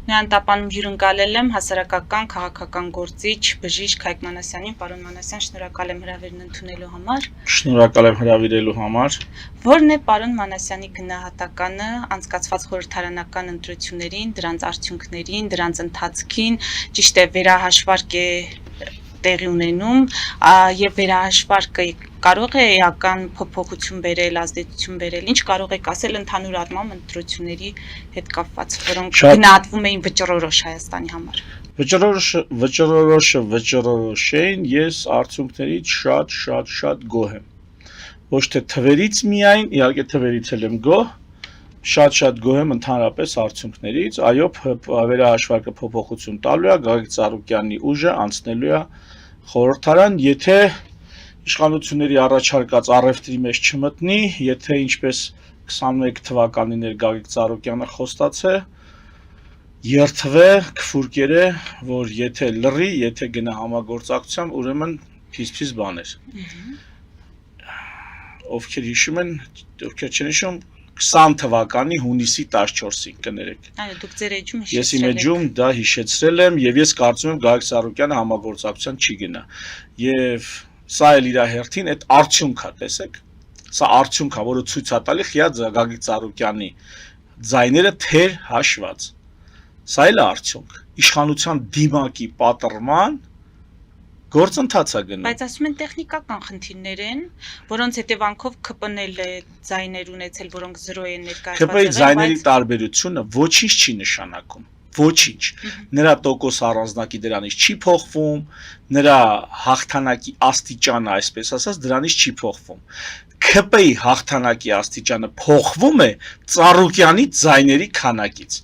Նրան տապանում հյուրընկալել եմ հասարակական քաղաքական գործիչ բժիշկ Հայկ Մանասյանին, պարոն Մանասյան, շնորհակալ եմ հրավերն ընդունելու համար։ Շնորհակալ եմ հրավիրելու համար։ Որն է պարոն Մանասյանի գնահատականը անցկացված խորհրդարանական ընտրություններին, դրանց արդյունքներին, դրանց ընթացքին, ճիշտ է, վերահաշվարկ է տեղի ունենում, եւ վերահաշվարկը կարող է էական փոփոխություն բերել, ազդեցություն բերել, ինչ կարող եք ասել ընդհանուր առմամբ ընտրությունների հետ կապված, որոնք գնահատվում էին վճռորոշ Հայաստանի համար։ Վճռորոշ էին, ես արդյունքներից շատ գոհ եմ։ Ոչ թե թվերից միայն, իհարկե թվերից էլ եմ գոհ, շատ գոհ եմ ընդհանրապես արդյունքներից, այո, վերահաշվարկը փոփոխություն տալու է, Գագիկ Ծառուկյանի ուժը անցնելու է խորհրդարան, եթե իշխանությունների առաջարկած առևտրի մեջ չմտնի, եթե ինչպես 21 թվականին էր Գագիկ Ծառուկյանը խոստաց է, երթվե, քֆուրկերը, որ եթե լռի, եթե գնա համագործակցությամբ, ուրեմն փիս բաներ։ Ովքեր հիշում են, ովքեր չեն հիշում, 20 թվականի հունիսի 14-ին կներեք։ Այո, դուք ձեր էջում հիշեցրել եք։ Ես իմ էջում դա հիշեցրել եմ եւ ես կարծում եմ Գագիկ Ծառուկյանը համագործակցության չի գնա։ Եվ սա էլ իր հերթին այդ արդյունքա, տեսեք։ Սա արդյունքա, որը ցույց է տալի Գագիկ Ծառուկյանի ձայները թեր հաշված։ Սա էլ է արդյունք։ Իշխանության դիմակի պատռման գործընթաց է գնում։ Բայց ասում են տեխնիկական խնդիրներ են, որոնց հետևանքով ԿՊ-ն էլ ձայներ ունեցել, որոնք 0 են ներկայացված։ ԿՊ-ի ձայների տարբերությունը ոչինչ չի նշանակում։ Ոչինչ։ Նրա տոկոս առանձնակի դրանից չի փոխվում, նրա հաղթանակի աստիճանը, այսպես ասած, դրանից չի փոխվում։ ԿՊ-ի հաղթանակի աստիճանը փոխվում է Ծառուկյանի ձայների քանակից։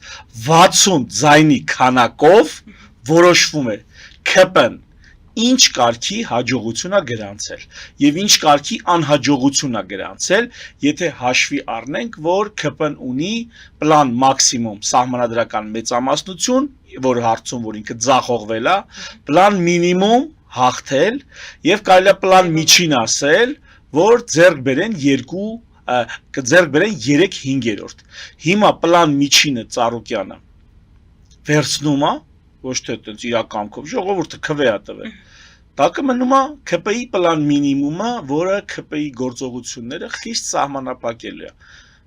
60 ձայնի քանակով որոշվում է ԿՊ-ն ինչ կարգի հաջողություն է գրանցել եւ ինչ կարգի անհաջողություն է գրանցել, եթե հաշվի առնենք, որ ԿՊ-ն ունի պլան մաքսիմում սահմանադրական մեծամասնություն, որ հարցում որ ինքը ձախողվել է, պլան մինիմում հաղթել եւ կարելի է պլան միջին ասել, որ ձեռք բերեն 3/5։ Հիմա պլան միջինը Ծառուկյանը վերցնում է, ոչ թե այդպես իրակամքով, ժողովուրդը քվե է տվել։ Դա կմնում է ԿՊ-ի պլան մինիմումը, որը ԿՊ-ի գործողությունները խիստ սահմանափակելու է։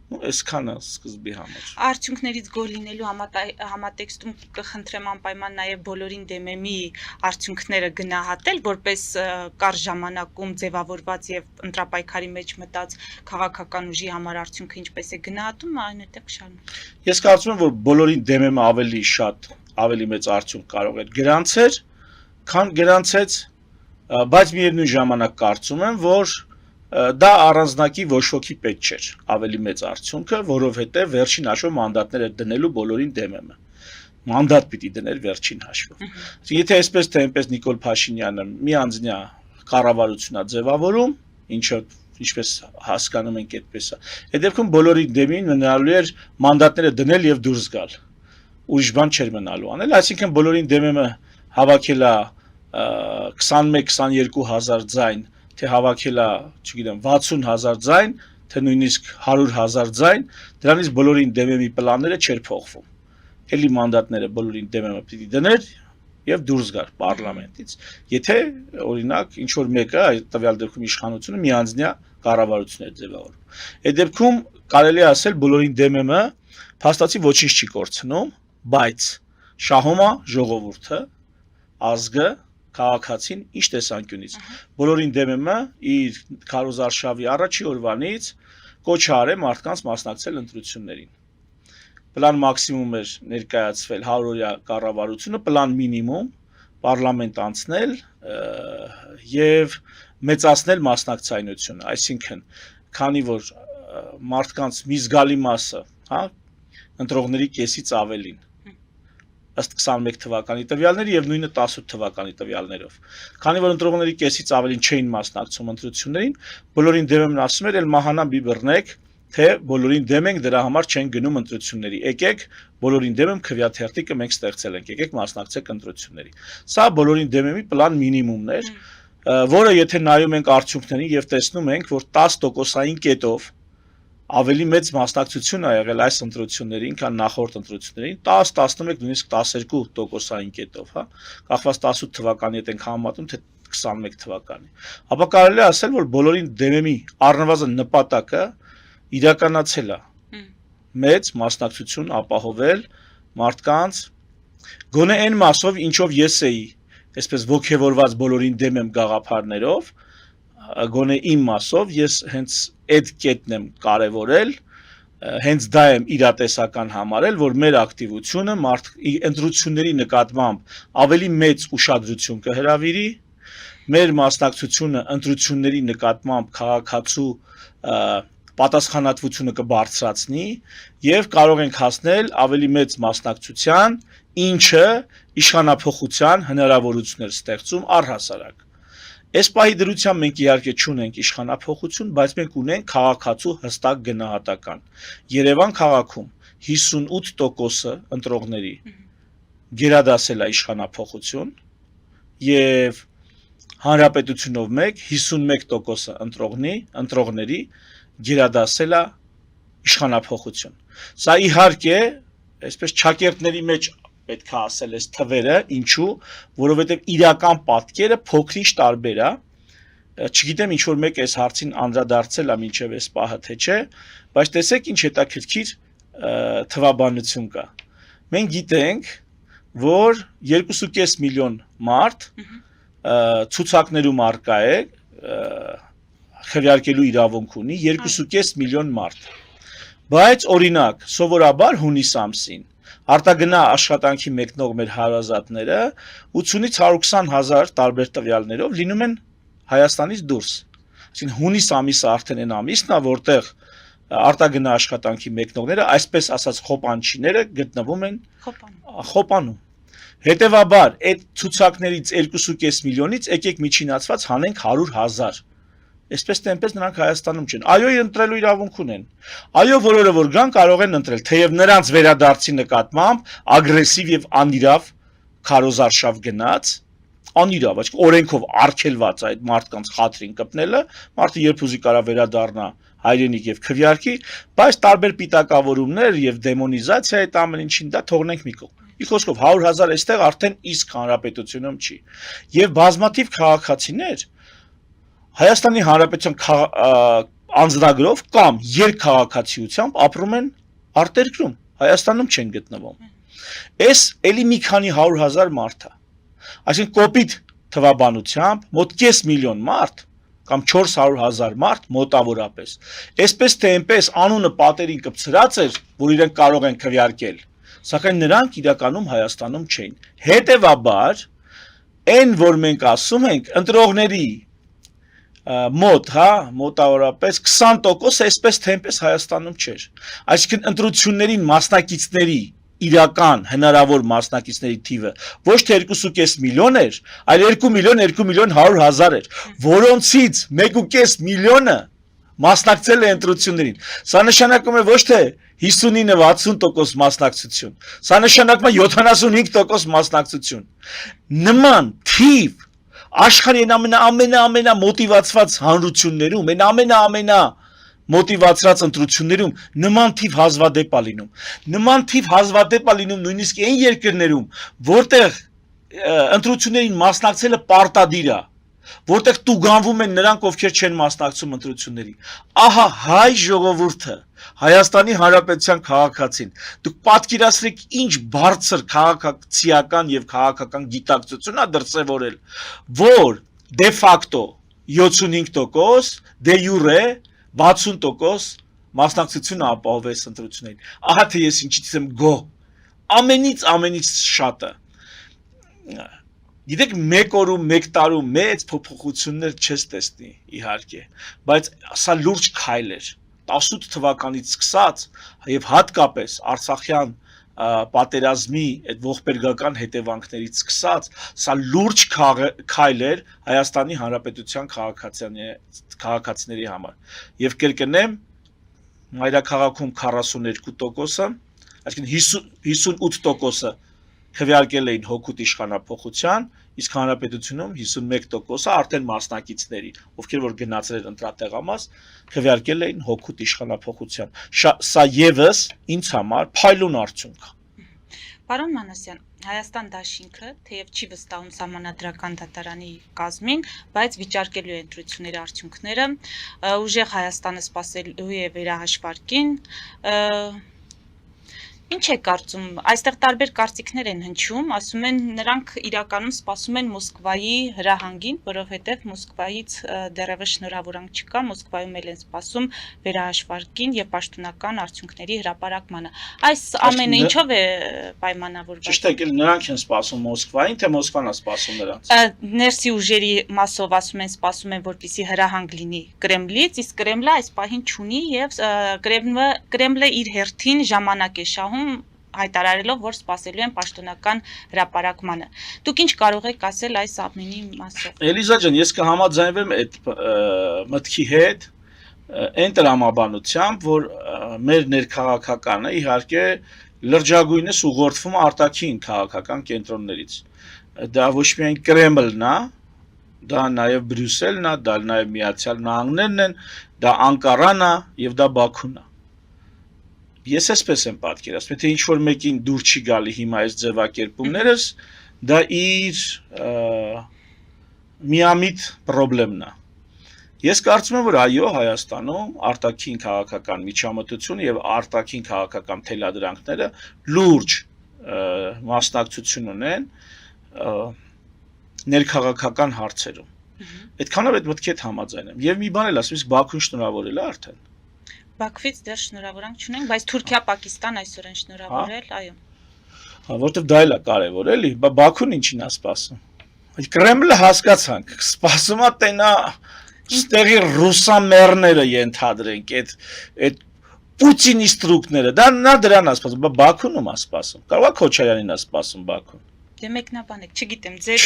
Այսքանը սկզբի համար։ Արդյունքներից գոհ լինելու համատեքստում կխնդրեմ անպայման նաև բոլորին դեմեմի արդյունքները գնահատել, որպես կար ժամանակում ձևավորված եւ ընտրապայքարի մեջ մտած քաղաքական ուժի համար արդյունքը ինչպես է գնահատում, այնտեղ շարունակ։ Ես կարծում եմ, որ բոլորին դեմեմը ավելի մեծ արդյունք կարող էր գրանցել, քան գրանցեց, բայց միևնույն ժամանակ կարծում եմ, որ դա առանձնակի ոչ ոքի պետք չէր ավելի մեծ արդյունքը, որովհետև վերջին հաշվով մանդատներ էր դնելու բոլորին դեմեմը։ Մանդատ պիտի դներ վերջին հաշվով։ Եթե այսպես թե այնպես Նիկոլ Փաշինյանը միանձնյա կառավարություն է ձևավորում, ինչը ինչպես հասկանում ենք այդպես է։ Այդ դեպքում բոլորի դեմին մնալու էր մանդատները դնել եւ դուրս գալ։ Ուրիշ բան չէր մնալու անել, այսինքն բոլորին դեմեմը հավաքել է 21-22 հազար ձայն, թե հավաքել է, չգիտեմ, 60 հազար ձայն, թե նույնիսկ 100 հազար ձայն, դրանից բոլորին դեմեմի պլանները չէր փոխվում։ Էլի մանդատները բոլորին դեմեմը պիտի դներ եւ դուրս գար պարլամենտից։ Եթե օրինակ ինչ որ մեկը, այդ տվյալ դեպքում իշխանությունը միանձնյա կառավարություն էր ձևավորում։ Այդ դեպքում կարելի է ասել բոլորին դեմեմը փաստացի ոչինչ չի կորցնում, բայց շահում է ժողովուրդը, ազգը, քաղաքացին ինչ տեսանկյունից։ Բոլորին դեմեմը իր քարոզարշավի առաջի օրվանից կոչ արել մարդկանց մասնակցել ընտրություններին։ Պլան մաքսիմում էր ներկայացվել 100-օրյա կառավարությունը, պլան մինիմում պարլամենտ անցնել եւ մեծացնել մասնակցայնությունը, այսինքն քանի որ մարդկանց մի զգալի մասը, հա, ընտրողների կեսից ավելին ըստ 21 թվականի տվյալների եւ նույնը 18 թվականի տվյալներով։ Քանի որ ընտրողների կեսից ավելին չէին մասնակցում ընտրություններին, բոլորին դեմն ասում էր, «Էլ մահանա մի բռնեք, թե բոլորին դեմ ենք, դրա համար չեն գնում ընտրությունների։ Եկեք, բոլորին դեմ եմ քվեաթերթիկը մենք ստեղծել ենք, եկեք մասնակցեք ընտրությունների»։ Սա բոլորին դեմի պլան մինիմումն էր, որը եթե նայում ենք արդյունքներին եւ տեսնում ենք, որ 10%-ային կետով ավելի մեծ մասնակցություն ա եղել այս ընտրություններին, քան նախորդ ընտրություններին, 10-11, նույնիսկ 12%-ային կետով, հա, կախված 18 թվականի հետ ենք համեմատում, թե 21 թվականի։ Ապա կարելի է ասել, որ բոլորին դեմեմի առնվազն նպատակը իրականացել է մեծ մասնակցություն ապահովել մարդկանց գոնե այն մասով, ինչով ես էի, այսպես ոգևորված բոլորին դեմ եմ գաղափարներով, գոնե իմ մասով ես հենց այդ կետն եմ կարևորել, հենց դա եմ իրատեսական համարել, որ մեր ակտիվությունը ընտրությունների նկատմամբ ավելի մեծ ուշադրություն կհրավիրի, մեր մասնակցությունը ընտրությունների նկատմամբ քաղաքացու պատասխանատվությունը կբարձրացնի եւ կարող ենք հասնել ավելի մեծ մասնակցության, ինչը իշխանափոխության հնարավորություններ ստեղծում առհասարակ։ Այս պահի դրությամբ մենք իհարկե չունենք իշխանափոխություն, բայց մենք ունենք քաղաքացու հստակ գնահատական։ Երևան քաղաքում 58% ընտրողների գերադասել է իշխանափոխություն եւ հանրապետությունով մեկ 51% ընտրողների գերադասել է իշխանափոխություն։ Սա իհարկե, այսպես ճակերտների մեջ պետք է ասել այս թվերը, ինչու, որովհետև իրական պատկերը փոքրինչ տարբեր է, չգիտեմ ինչ որ մեկ այս հարցին անդրադարձել է մինչև այս պահը թե չէ, բայց տեսեք ինչ հետաքրքիր թվաբանություն կա։ Մենք գիտենք, որ 2.5 միլիոն մարդ ցուցակներում արկա է, քվեարկելու իրավունք ունի 2.5 միլիոն մարդ։ Բայց օրինակ, սովորաբար հունիս ամսին արտագնա աշխատանքի մեկնող մեր հարազատները 80-ից 120 հազար տարբեր տվյալներով լինում են Հայաստանից դուրս։ Այսինքն հունիս ամիսը արդեն այն ամիսն է, որտեղ արտագնա աշխատանքի մեկնողները, այսպես ասած խոպանչիները գտնվում են խոպանում։ Հետևաբար, այդ ցուցակներից 2.5 միլիոնից եկեք միջինացված հանենք 100,000։ Այսպես թե այնպես նրանք Հայաստանում չեն։ Այո, ընտրելու իրավունք ունեն։ Այո, որորը որ գան կարող են ընտրել, թեև նրանց վերադարձի նկատմամբ ագրեսիվ եւ անիրավ քարոզարշավ գնաց, անիրավ, այսինքն օրենքով արգելված այդ մարդկանց խաթրին կպնելը, մարդը երբ ուզի կարա վերադառնա հայրենիք եւ քվեարկի, բայց տարբեր պիտակավորումներ եւ դեմոնիզացիա այդ ամեն ինչին դա թողնենք մի կողմ։ Ի խոսքով 100,000 այստեղ արդեն իսկ հանրապետությունում չի։ Եվ բազմաթիվ քաղաքացիներ Հայաստանի Հանրապետության անձնագրով կամ երկքաղաքացիությամբ ապրում են արտերկրում, Հայաստանում չեն գտնվում։ Այս էլի մի քանի 100,000 մարդ է։ Այսինքն կոպիտ թվաբանությամբ մոտ կես միլիոն մարդ կամ 400,000 մարդ մոտավորապես։ Այսպես թե այնպես անունը պատերին կպցրած էր, որ իրենք կարող են քվեարկել, սակայն նրանք իրականում Հայաստանում չէին։ Հետևաբար, այն որ մենք ասում ենք, ընտրողների մոտ, հա, մոտավորապես 20% այսպես թե այնպես Հայաստանում չէր։ Այսինքն ընտրություններին մասնակիցների իրական հնարավոր մասնակիցների թիվը ոչ թե 2.5 միլիոն էր, այլ 2.200,000 էր, որոնցից 1.5 միլիոնը մասնակցել է ընտրություններին։ Սա նշանակում է ոչ թե 59-60% մասնակցություն, սա նշանակում է 75% մասնակցություն։ Նման թիվ աշխարհի ամենա մոտիվացված հանրություններում, ամենա մոտիվացած ընտրություններում նման թիվ հազվադեպ է լինում։ Նման թիվ հազվադեպ է լինում նույնիսկ այն երկրներում, որտեղ ընտրություններին մասնակցելը պարտադիր է, որտեղ տուգանվում են նրանք, ովքեր չեն մասնակցում ընտրություններին։ Ահա հայ ժողովուրդը, Հայաստանի Հանրապետության քաղաքացին, դուք պատկերացրեք ինչ բարձր քաղաքացիական եւ քաղաքական գիտակցություն է դրսևորել, որ դե ֆակտո 75%, դե յուրե 60% մասնակցությունը ապահովես ընտրություններին։ Ահա թե ես ինչից եմ գոհ։ Ամենից շատը։ Գիտեք, մեկ օրում, մեկ տարում մեծ փոփոխություններ չես տեսնի, իհարկե, բայց սա լուրջ քայլ էր։ 18 թվականից սկսած եւ հատկապես Արցախյան պատերազմի այդ ողբերգական հետևանքներից սկսած, սա լուրջ քայլ էր Հայաստանի Հանրապետության քաղաքացիների համար։ Եվ կրկնեմ, մայրաքաղաքում 42%-ը, այսինքն 58%-ը քվեարկել էին հօգուտ իշխանափոխության, իսկ հանրապետությունում 51%-ը արդեն մասնակիցների, ովքեր որ գնացել են ընտրատեղամաս, քվեարկել էին հօգուտ իշխանափոխության։ Սա եւս ինձ համար փայլուն արդյունք է։ Պարոն Մանասյան, Հայաստան դաշինքը, թեև չի վստահում սահմանադրական դատարանի կազմին, բայց վիճարկելու է ընտրությունների արդյունքները, ուժեղ Հայաստանը սպասելու է վերահաշվարկին, Ինչ է կարծում, այստեղ տարբեր կարծիքներ են հնչում, ասում են նրանք իրականում սպասում են Մոսկվայի հրահանգին, որովհետև Մոսկվայից դեռևս շնորհավորանք չկա, Մոսկվայում էլ են սպասում վերահաշվարկին եւ պաշտոնական արդյունքների հրապարակմանը։ Այս ամենը ինչով է պայմանավորված։ Ճիշտ է, նրանք են սպասում Մոսկվային, թե Մոսկվան է սպասում նրանց։ Ներսի ուժերի մասով ասում են, որպեսզի հրահանգ լինի Կրեմլից, իսկ Կրեմլը այս պահին չունի եւ Կրեմլը իր հերթին ժամանակ է շահում հայտարարելով, որ սպասելու են պաշտոնական հրապարակմանը։ Դուք ինչ կարող եք ասել այս ամենի մասով։ Էլիզա ջան, ես կհամաձայնվեմ այդ մտքի հետ, այն տրամաբանությամբ, որ մեր ներքաղաքականը իհարկե լրջագույնս ուղղորդվում արտաքին քաղաքական կենտրոններից։ Դա ոչ միայն Կրեմլն է, դա նաև Բրյուսելն է, դա նաև Միացյալ Նահանգներն են, դա Անկարան է եւ դա Բաքուն է։ Ես այսպես եմ պատկերացնում, եթե ինչ-որ մեկին դուր չի գալի հիմա այս ձևակերպումներս, դա իր միամիտ խնդիրն է։ Ես կարծում եմ, որ այո, Հայաստանում արտաքին քաղաքական միջամտությունը եւ արտաքին քաղաքական թելադրանքները լուրջ մասնակցություն ունեն ներքաղաքական հարցերում։ Այդքանով այդ մտքի հետ համաձայն եմ։ Եվ մի բան էլ ասեմ, իսկ Բաքուն շնորհավորել է արդեն։ Բաքվից դեռ շնորհավորանք չունենք, բայց Թուրքիա, Պակիստան այսօր են շնորհավորել, այո։ Հա, որտեվ դա էլ է կարևոր, էլի, Բաքուն ինչին է սպասում։ Կրեմլը հասկացանք, սպասում է տենա ստեղի ռուսամերները ենթադրենք, այդ Պուտինի ստրուկները, դա նա դրան է սպասում, Բաքունում է սպասում։ Կարող է Քոչարյանին է սպասում Բաքուն։ Դե մեկնաբանեք, չգիտեմ, ձեր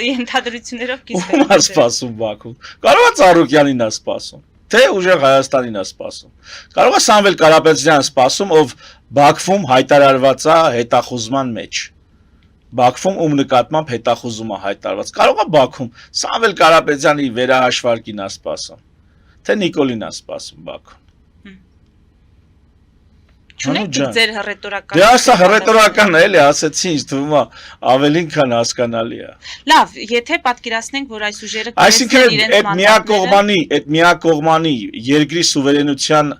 ենթադրություններով կիսվեք։ Ում է սպասում Բաքուն։ Կարող է Ծառուկյանին է սպասում։ Թե ուժեղ Հայաստանին է սպասում։ Կարող է Սամվել Կարապետյանն սպասում, ով Բաքվում հայտարարված է հետախուզման մեջ։ Բաքվում ում նկատմամբ հետախուզում է հայտարարված։ Կարող է Բաքվում Սամվել Կարապետյանի վերահաշվարկին է սպասում։ Թե Նիկոլին է սպասում Բաքվում։ Չունեք ձեր հռետորական։ Դե ասա հռետորական է, էլի ասեցի, ինձ թվում է ավելին քան հասկանալի է։ Լավ, եթե պատկերացնենք, որ այս ուժերը այսինքն այդ միակողմանի երկրի սուվերենության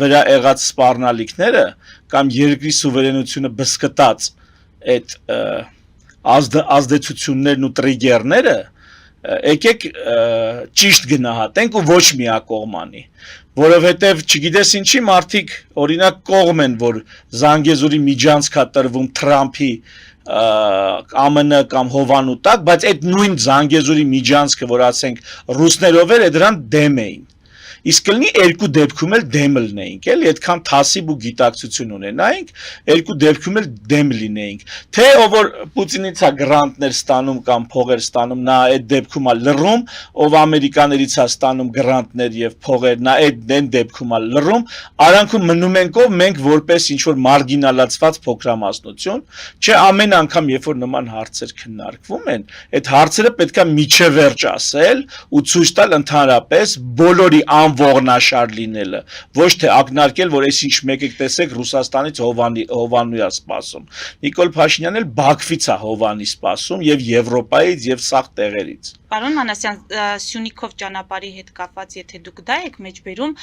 վրա եղած սպառնալիքները կամ երկրի սուվերենությունը բսկտած այդ ազդեցություններն ու տրիգերները եկեք ճիշտ գնահատենք ու ոչ միակողմանի, որովհետև չգիտես ինչի մարդիկ օրինակ կողմ են, որ Զանգեզուրի միջանցք է տրվում Թրամփի ԱՄՆ կամ Հովանու տակ, բայց այդ նույն Զանգեզուրի միջանցքը, որ ասենք ռուսներով էր, դրան դեմ էին։ Իսկ կլինի երկու դեպքում էլ դեմ լինեինք, էլի այդքան թասիբ ու գիտակցություն ունենայինք, երկու դեպքում էլ դեմ լինեինք։ Թե ով որ Պուտինից է գրանտներ ստանում կամ փողեր ստանում, նա այդ դեպքում է լռում, ով ամերիկաներից է ստանում գրանտներ եւ փողեր, նա այդ դեպքում է լռում, արանքում մնում ենք ով մենք որպես ինչ որ մարգինալացված փոքրամասնություն, չէ ամեն անգամ երբ որ նման հարցեր քննարկվում են, այդ հարցերը պետքա միջևերջ ասել ու ցույց տալ ընդհանրապես բոլորի ողնաշար լինելը, ոչ թե ակնարկել, որ այս ինչ մեկեք տեսեք Ռուսաստանից Հովանու է սպասում։ Նիկոլ Փաշինյանն էլ Բաքվից է Հովանի սպասում եւ Եվրոպայից եւ սաղ տեղերից։ Պարոն Մանասյան, Սյունիքով ճանապարհի հետ կապված, եթե դուք դա եք մեջբերում,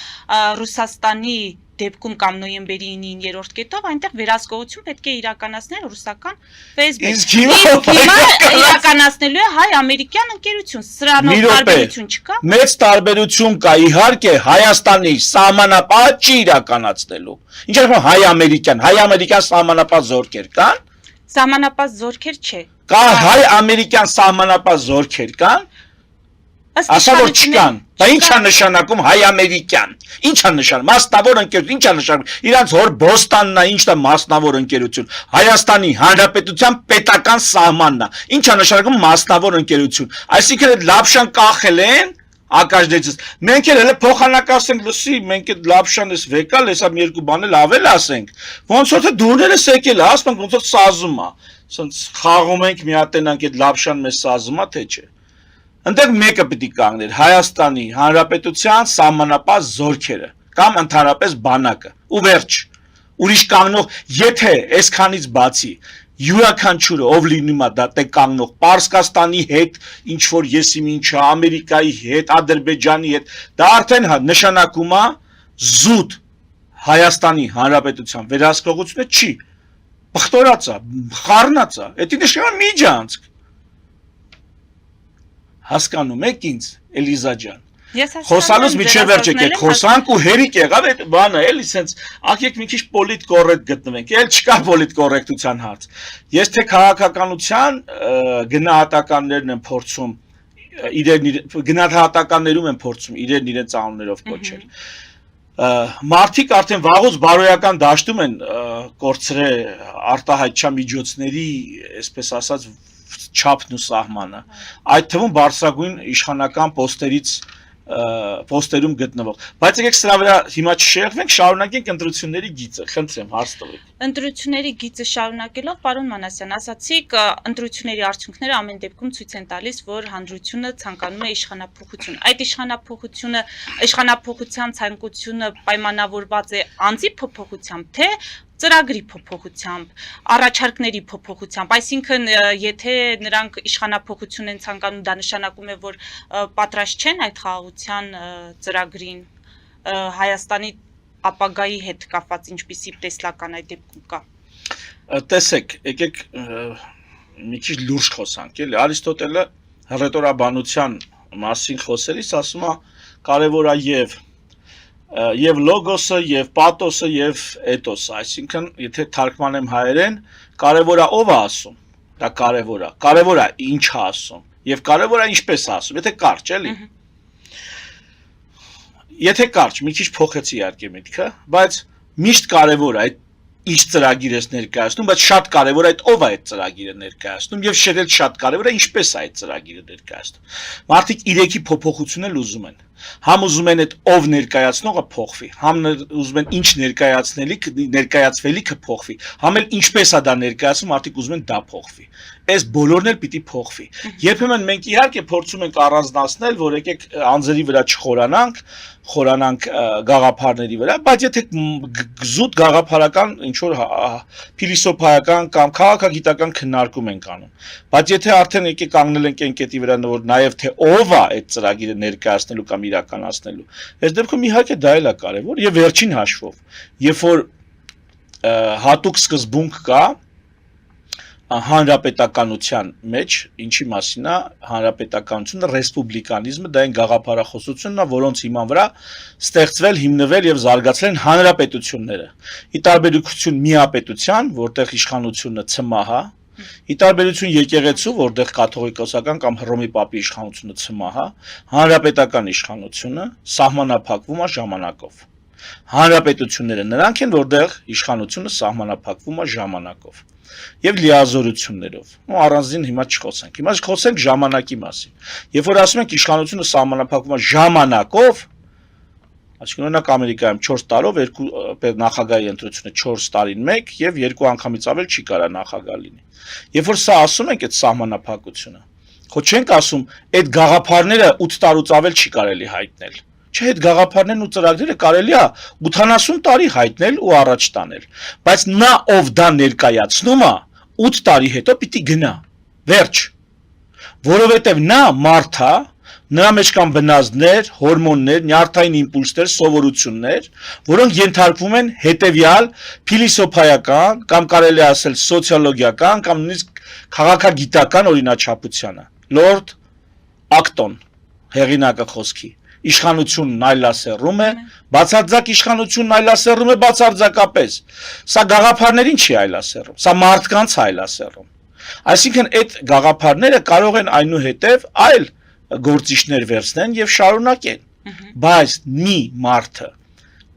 Ռուսաստանի դեպքում կամ նոյեմբերի 9-ին 3-րդ կետով այնտեղ վերահսկողություն պետք է իրականացնել ռուսական Facebook։ Իսկ հիմա իրականացնելու է հայ-ամերիկյան ընկերություն, սրանով տարբերություն չկա։ Մեծ տարբերություն կա, իհարկե, Հայաստանի սահմանապահը չի իրականացնելու։ Ինչ ասում հայ-ամերիկյան սահմանապահ զորքեր կան։ Սահմանապահ զորքեր չէ։ Կա հայ-ամերիկյան սահմանապահ զորքեր կան։ Ասա որ չկան, դա ի՞նչ է նշանակում հայ-ամերիկյան։ Ի՞նչ է նշանակում մասնավոր ընկերություն, ի՞նչ է նշանակում։ Իրանց հոր Բոստանն է, ի՞նչ է մասնավոր ընկերություն։ Հայաստանի Հանրապետության պետական սահմանն է։ Ի՞նչ է նշանակում մասնավոր ընկերություն։ Այսինքն այդ լապշան կախել են ակաշդեցից։ Մենք էլ հələ փոխանակասենք, լսի, մենք այդ լապշան էս վեկալ, հեսա մի երկու բան էլ ավել ասենք։ Ոնց որ թե դուրներս եկել է, ասում ենք ոնց որ սազում է։ Սենց խաղում ենք միատենանք այդ լապշան մեզ սազում է, թե չէ։ Ընդեղ մեկը պիտի կանգներ Հայաստանի Հանրապետության սահմանապահ զորքերը կամ ընդհանրապես բանակը ու վերջ ուրիշ կանգնող եթե այսքանից բացի յուրաքանչյուրը ով լինում է դա տե կանգնող Պարսկաստանի հետ ինչ որ եսիմ ինչա Ամերիկայի հետ Ադրբեջանի հետ դա արդեն նշանակում է զուտ Հայաստանի Հանրապետության վերահսկողությունը չի բխտորած է խառնած է դա նշանակում է միջանցք հասկանում եք ինձ Էլիզա ջան Խոսալուց միջև վերջ եկեք խոսանք ու հերիք եղավ այդ բանը էլի սենց ակեք մի քիչ պոլիտ կոռեկտ գտնվենք էլ չկա պոլիտ կոռեկտության հարց ես թե քաղաքականության գնահատականներն եմ փորձում գնահատականներում եմ փորձում իրենց անուններով կոչել մարդիկ արդեն վաղուց բարոյական դաշտում են կորցրել արտահայտչա միջոցների այսպես ասած չափն ու սահմանը այդ թվում բարձրագույն իշխանական պոստերում գտնվող բայց եկեք սրա վրա հիմա չշեղվենք շարունակենք ընտրությունների գիծը խնդրեմ հարց տվեք Ընտրությունների գիծը շարունակելով պարոն Մանասյան ասացիք ընտրությունների արդյունքները ամեն դեպքում ցույց են տալիս որ հանրությունը ցանկանում է իշխանափոխություն այդ իշխանափոխության ցանկությունը պայմանավորված է անձի փոփոխությամբ թե ծրագրի փոփոխությամբ, առաջարկների փոփոխությամբ, այսինքն եթե նրանք իշխանափոխություն են ցանկանում, դա նշանակում է, որ պատրաստ չեն այդ խաղաղության ծրագրին Հայաստանի ապագայի հետ կապված ինչպիսի տեսլական այդ դեպքում կա։ Տեսեք, եկեք մի քիչ լուրջ խոսանք, էլի Արիստոտելը ռետորաբանության մասին խոսելիս ասում է կարևոր է եւ լոգոսը եւ պաթոսը եւ էթոսը, այսինքն եթե թարգմանեմ հայերեն, կարևոր է ով է ասում, դա կարևոր է ինչ է ասում եւ կարևոր է ինչպես է ասում, եթե կարճ էլի։ Եթե կարճ, մի քիչ փոխեցի իհարկե միտքը, բայց միշտ կարևոր է այդ ինչ ծրագիր ես ներկայացնում, բայց շատ կարևոր է այդ ով է այդ ծրագիրը ներկայացնում եւ շատ կարևոր է ինչպես է այդ ծրագիրը ներկայացնում։ Մարդիկ իրեքի փոփոխություն էլ ուզում են։ Համ ուզում են այդ ով ներկայացնողը փոխվի, համ ուզում են ինչ ներկայացվելիքը փոխվի, համ էլ ինչպես է դա ներկայացում, մարդիկ ուզում են դա փոխվի։ Այս բոլորն էլ պիտի փոխվի։ Երբեմն մենք իհարկե փորձում ենք առանձնացնել, որ եկեք անձերի վրա չխորանանք գաղափարների վրա, բայց եթե զուտ գաղափարական ինչ որ փիլիսոփայական կամ քաղաքագիտական քննարկում ենք անում, բայց եթե արդեն եկեք կանգնել ենք այն կետի վրա, որ նաև թե ով է այդ ծրագիրը ներկայացնելու կամ իրականացնելու, այս դեպքում իհարկե դա էլ է կարևոր եւ վերջին հաշվով, երբ որ հատուկ սկզբունք կա հանրապետականության մեջ, ինչի մասին է հանրապետականությունը, ռեսպուբլիկանիզմը, դա այն գաղափարախոսությունն է, որոնց հիման վրա ստեղծվել, հիմնվել եւ զարգացել են հանրապետությունները։ Ի տարբերություն միապետության, որտեղ իշխանությունը ՑՄՀ, ի տարբերություն եկեղեցու, որտեղ կաթողիկոսական կամ Հռոմի Պապի իշխանությունը ՑՄՀ, հանրապետական իշխանությունը սահմանափակվում է ժամանակով։ Հանրապետությունները նրանք են, որտեղ իշխանությունը սահմանափակվում է ժամանակով եւ լիազորություններով։ Ու առանձին հիմա չխոսենք։ Հիմա խոսենք ժամանակի մասին։ Երբ որ ասում ենք իշխանությունը սահմանափակվում է ժամանակով, այսինքն օրինակ Ամերիկայում 4 տարով երկու նախագահի ընտրությունը 4 տարին մեկ եւ երկու անգամից ավել չի կարա նախագահ լինի։ Երբ որ սա ասում ենք այդ սահմանափակությունը, ხო չենք ասում այդ գաղափարները 8 տարուց ավել չի կարելի հայտնել։ Չէ, այդ գաղափարներն ու ծրագրերը կարելի է 80 տարի հայտնել ու առաջ տանել, բայց նա ով դա ներկայացնում է 8 տարի հետո պիտի գնա։ Վերջ։ Որովհետև նա մարդ է, նրա մեջ կան բնազդներ, հորմոններ, նյարդային իմպուլսներ, սովորություններ, որոնք ենթարկվում են հետևյալ փիլիսոփայական կամ կարելի ասել սոցիոլոգիական կամ նույնիսկ քաղաքագիտական օրինաչափությանը։ Լորդ Ակտոն հեղինակը խոսքի իշխանությունն այլասերում է, բացարձակ իշխանությունն այլասերում է բացարձակապես։ Սա գաղափարներին չի այլասերում, սա մարդկանց այլասերում։ Այսինքն այդ գաղափարները կարող են այնուհետև այլ գործիչներ վերցնեն եւ շարունակեն։ Բայց մի մարդը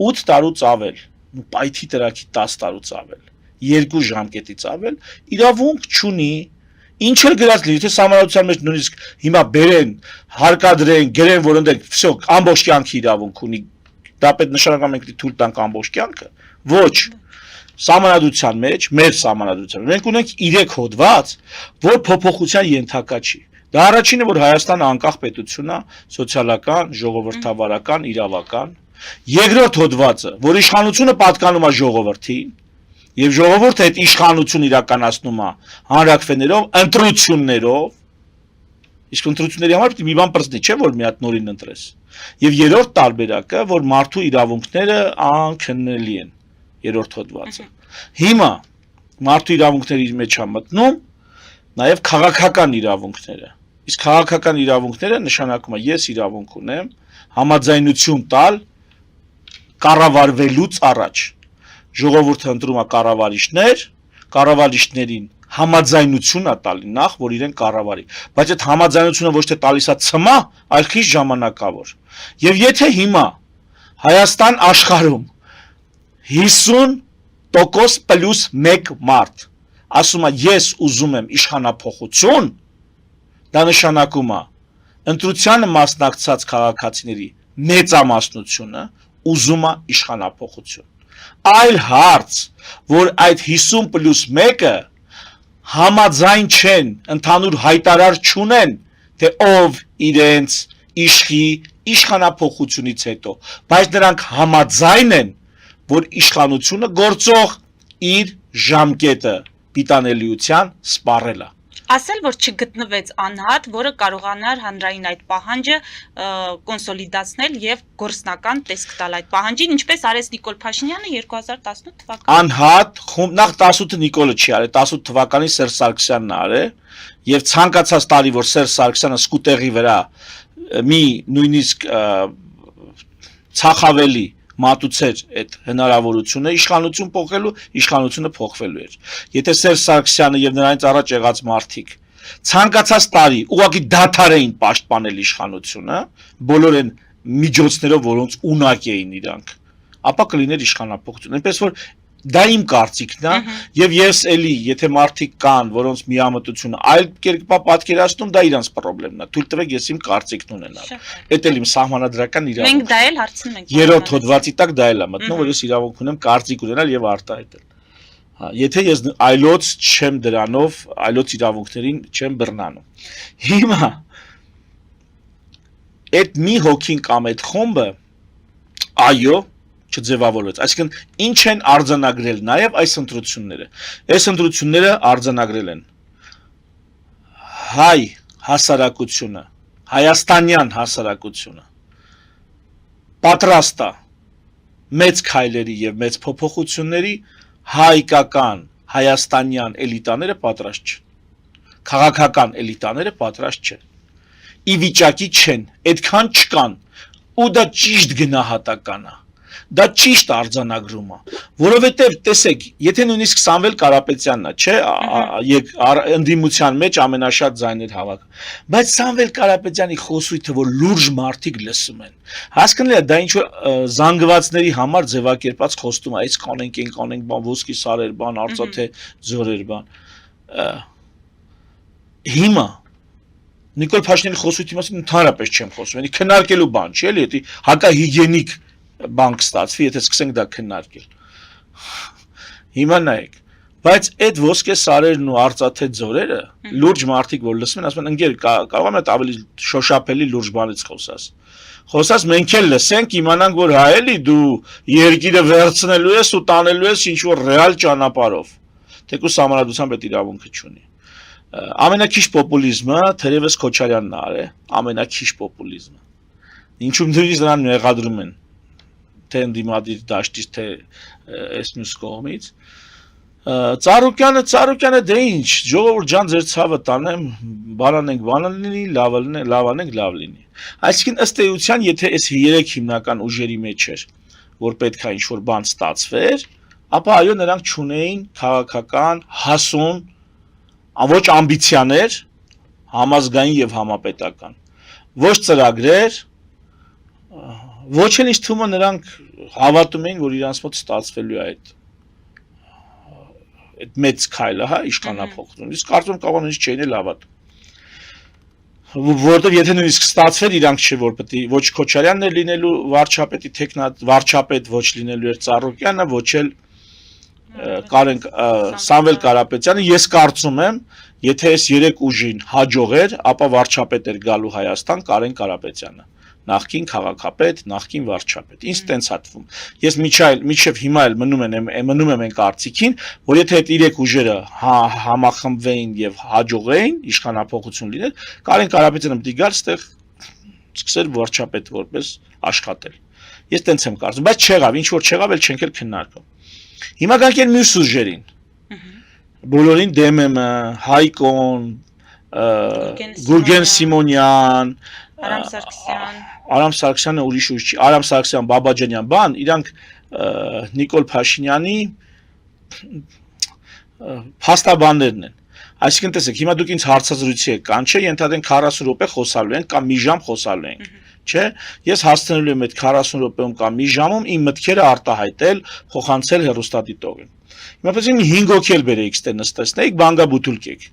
8 տարուց ավել, ու պայթի տրակի 10 տարուց ավել, 2 ժամկետից ավել իրավունք չունի Ինչ էլ գրած լինի, թե համարացության մեջ նույնիսկ հիմա բերեն, հարկադրեն, գրեն, որ ընդ վсё ամբողջ կյանքի իրավունք ունի, դա պետք նշանակում ենք թույլ տանք ամբողջ կյանքը։ Ոչ։ Սահմանադրության մեջ, մեր սահմանադրության մենք ունենք 3 հոդված, որ փոփոխության ենթակա չի։ Դա առաջինը, որ Հայաստանը անկախ պետություն է, սոցիալական, ժողովրդավարական, իրավական։ Երկրորդ հոդվածը, որ իշխանությունը պատկանում է ժողովրդին, եւ ժողովուրդը այդ իշխանություն իրականացնում է հանրակրվեներով, ընտրություններով։ Իսկ ընտրությունների համար պետք է մի բան պրծնի, չէ՞ որ մի հատ նորին ընտրես։ Եվ երրորդ տարբերակը, որ մարդու իրավունքները անքննելի են, երրորդ հոդվածը։ Հիմա մարդու իրավունքների մեջ է մտնում նաև քաղաքական իրավունքները։ Իսկ քաղաքական իրավունքները նշանակում է ես իրավունք ունեմ համաձայնություն տալ կառավարվելուց առաջ։ Ժողովուրդը ընտրում է կառավարիչներ, կառավարիչներին համաձայնություն է տալի նախ, որ իրեն կառավարի, բայց այդ համաձայնությունը ոչ թե տալիս է ցմա, այլ քիչ ժամանակավոր։ Եվ եթե հիմա Հայաստան աշխարհում 50% պլյուս 1 մարդ ասում է ես ուզում եմ իշխանափոխություն, դա նշանակում է ընտրությանը մասնակցած քաղաքացիների մեծամասնությունը ուզում է իշխանափոխություն։ Այլ հարց, որ այդ 50+1-ը համաձայն չեն, ընդհանուր հայտարար չունեն, թե ով իրենց իշխի իշխանափոխությունից հետո, բայց նրանք համաձայն են, որ իշխանությունը գործող իր ժամկետը պիտանելիության սպառել է։ Ասել, որ չգտնվեց անհատ, որը կարողանար հանրային այդ պահանջը կոնսոլիդացնել եւ գործնական տեսք տալ այդ պահանջին, ինչպես արեց Նիկոլ Փաշինյանը 2018 թվականին։ Անհատ, նախ 18-ը Նիկոլը չի արել, 18 թվականին Սերժ Սարգսյանն է արել, եւ ցանկացած տարի, որ Սերժ Սարգսյանը սկուտեղի վրա մի նույնիսկ ցախավելի մատուցեր այդ հնարավորությունը իշխանություն փոխելու, իշխանությունը փոխվելու էր։ Եթե Սերժ Սարգսյանը եւ նրանից առաջ եղած մարդիկ ցանկացած տարի ուղղակի դադար էին պաշտպանել իշխանությունը, բոլոր այն միջոցներով, որոնց ունակ էին իրանք, ապա կլիներ իշխանափոխություն։ Այնպես որ դա իմ կարծիքն է, եւ ես էլի, եթե մարդիկ կան, որոնց միամտությունը այլ կերպ պատկերացնում, դա իրանց խնդիրն է։ Թույլ տվեք ես իմ կարծիքն ունենամ։ Էդ էլ իմ սահմանադրական իրավունք։ Մենք դա էլ հարցնում ենք։ Երրորդ հոդվածի տակ դա էլ է մտնում, որ ես իրավունք ունեմ կարծիք ունենալ եւ արտահայտել։ Հա, եթե ես այլոց չեմ դրանով, այլոց իրավունքներին չեմ բռնանում։ Հիմա այդ մի հոգին կամ այդ խումբը այո չձևավորվեց, այսինքն ինչ են արձանագրել նաև այս ընտրությունները։ Այս ընտրությունները արձանագրել են հայ հասարակությունը, հայաստանյան հասարակությունը պատրաստ է մեծ քայլերի եւ մեծ փոփոխությունների, հայկական հայաստանյան էլիտաները պատրաստ չեն, քաղաքական էլիտաները պատրաստ չեն, ի վիճակի չեն, այդքան չկան, ու դա ճիշտ գնահատական է։ Դա ճիշտ արձանագրում է, որովհետև տեսեք, եթե նույնիսկ Սամվել Կարապետյանն է, չէ, ընդդիմության մեջ ամենաշատ ձայներ հավաք, բայց Սամվել Կարապետյանի խոսույթը, որ լուրջ մարդիկ լսում են, հասկանալի է, դա ինչ որ զանգվածների համար ձևակերպած խոստում է, այս կանենք, այն կանենք, բան ոսկի սարեր, բան արծաթե ձորեր, բան։ Հիմա Նիկոլ Փաշինյանի խոսույթի մասին ընդհանրապես չեմ խոսում, այնի քննարկելու բան չի, էլի, դա հակահիգիենիկ բանկ ստացվի, եթե սկսենք դա քննարկել։ Հիմա նայեք, բայց այդ ոսկե սարերն ու արծաթե ձորերը լուրջ մարդիկ որ լսում են, ասում են ընկեր, կարող եմ այդ ավելի շոշափելի լուրջ բանից խոսաս։ Խոսաս մենք էլ լսենք, իմանանք որ հա էլի դու երկիրը վերցնելու ես ու տանելու ես ինչ որ ռեալ ճանապարհով։ Թեկուզ համանadrությամբ այդ իրավունքը չունի։ Ամենակիչ պոպուլիզմը թերևս Քոչարյանն է արել, ամենակիչ պոպուլիզմը։ Ինչու՞ նույնիսկ նրան մեղադրում են թե ընդդիմադիր դաշտից, թե այս մյուս կողմից։ Ծառուկյանը դե ինչ, ժողովուրդ ջան ձեր ցավը տանեմ, բանանենք բանան լինի, լավ անենք լավ լինի։ Այսինքն ըստ էության, եթե այս 3 հիմնական ուժերի մեջ էր, որ պետք է ինչ-որ բան ստացվեր, ապա այո նրանք չունեին քաղաքական հասուն ոչ ամբիցիաներ, համազգային եւ համապետական, ոչ ծրագրեր, ոչ էլ ինչ թվում է նրանք հավատում էին, որ իրանց մոտ ստացվելու է այդ մեծ քայլը, հա, իշխանափոխություն։ Իսկ կարծում եմ կարող նույնիսկ չէին էլ հավատում։ Որովհետև եթե նույնիսկ ստացվեր, իրանք չէ որ պետք է ոչ Քոչարյանն էր լինելու վարչապետի թեկնած վարչապետ, ոչ լինելու էր Ծառուկյանը, ոչ էլ Կարեն Սամվել Կարապետյանը, ես կարծում եմ, եթե այս 3 ուժին հաջողեր, ապա վարչապետ էր գալու Հայաստան Կարեն Կարապետյանը, նախկին քաղաքապետ, նախկին վարչապետ։ Ինձ տենց հատվում։ Ես միջև հիմա էլ մնում եմ այն կարծիքին, որ եթե այդ 3 ուժերը համախմբվեին եւ հաջողեին իշխանապողություն լիներ, Կարեն Կարապետյանը պետք է գար ստեղ սկսել վարչապետ որպես աշխատել։ Ես տենց եմ կարծում, բայց չեղավ, ինչ որ չեղավ, էլ չենք էլ քննարկում։ Հիմա գանք այն մյուս ուժերին։ Բոլորին դեմ եմ, Հայկոն, Գուրգեն Սիմոնյան, Արամ Սարգսյանը ուրիշ ուժ չի, Արամ Սարգսյան, Բաբաջանյան, բան, իրանք Նիկոլ Փաշինյանի փաստաբաններն են։ Այսինքն տեսեք, հիմա դուք ինձ հարցազրույցի եք կանչե, ենթադրենք 40 րոպե խոսալու ենք կամ մի ժամ խոսալու ենք, չէ՞։ Ես հասցնելու եմ այդ 40 րոպեում կամ մի ժամում իմ մտքերը արտահայտել, փոխանցել հեռուստադիտողին։ Հիմա պետք է 5 հոգի էլ բերեիք ստե նստեցնեիք, բանգաբուտուլք եք։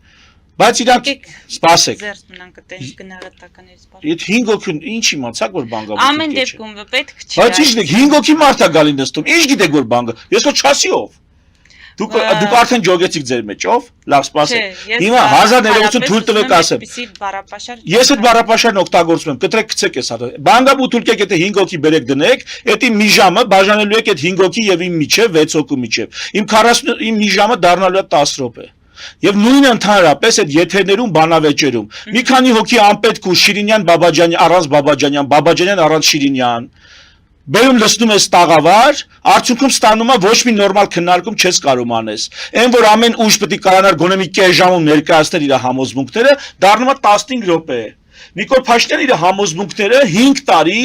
Բայց իրանք սպասեք։ Ձերս մնանք այդպես գնահատականից բառ։ Այդ 5 հոգին ինչ իմացաք որ բանգաբուտուլք է։ Ամեն դեպքում պետք չի։ Բայց ինչ դեք 5 հոգի մարդ է գալի նստում։ Ինչ գիտեք որ բանգը։ Ես որ չասի ով։ Դուք արդեն ջոգեցիք ձեր մեջ ով։ Լավ, սպասեք։ Հիմա 1000 ներողություն թույլ տվեք ասեմ։ Ես այդ բառապաշարն օգտագործում եմ, կտրեք գցեք էս հատը։ Բանգաբուտուլք եք եթե 5 հոգի բերեք դնեք, էդի մի ժամը բաժանելու եք այդ 5 հոգի եւ իմ միջև 6 հոգու միջև։ Իմ մի ժամը դառնալու է 10 րոպե։ Եվ նույնը ընդհանրապես այդ եթերներում բանավեճերում։ Մի քանի հոգի անպետք ու Շիրինյան Բաբաջանյան առանց Բաբաջանյան, Բաբաջանյան առանց Շիրինյան։ Բերում լցնում ես տաղավար, արդյունքում ստանում է ոչ մի նորմալ քննարկում չես կարող անես։ Այն որ ամեն ուժ պետք է կարողանար գոնե մի կես ժամում ներկայացնել իր համոզմունքները, դառնում է 15 րոպե։ Նիկոլ Փաշինյանը իր համոզմունքները 5 տարի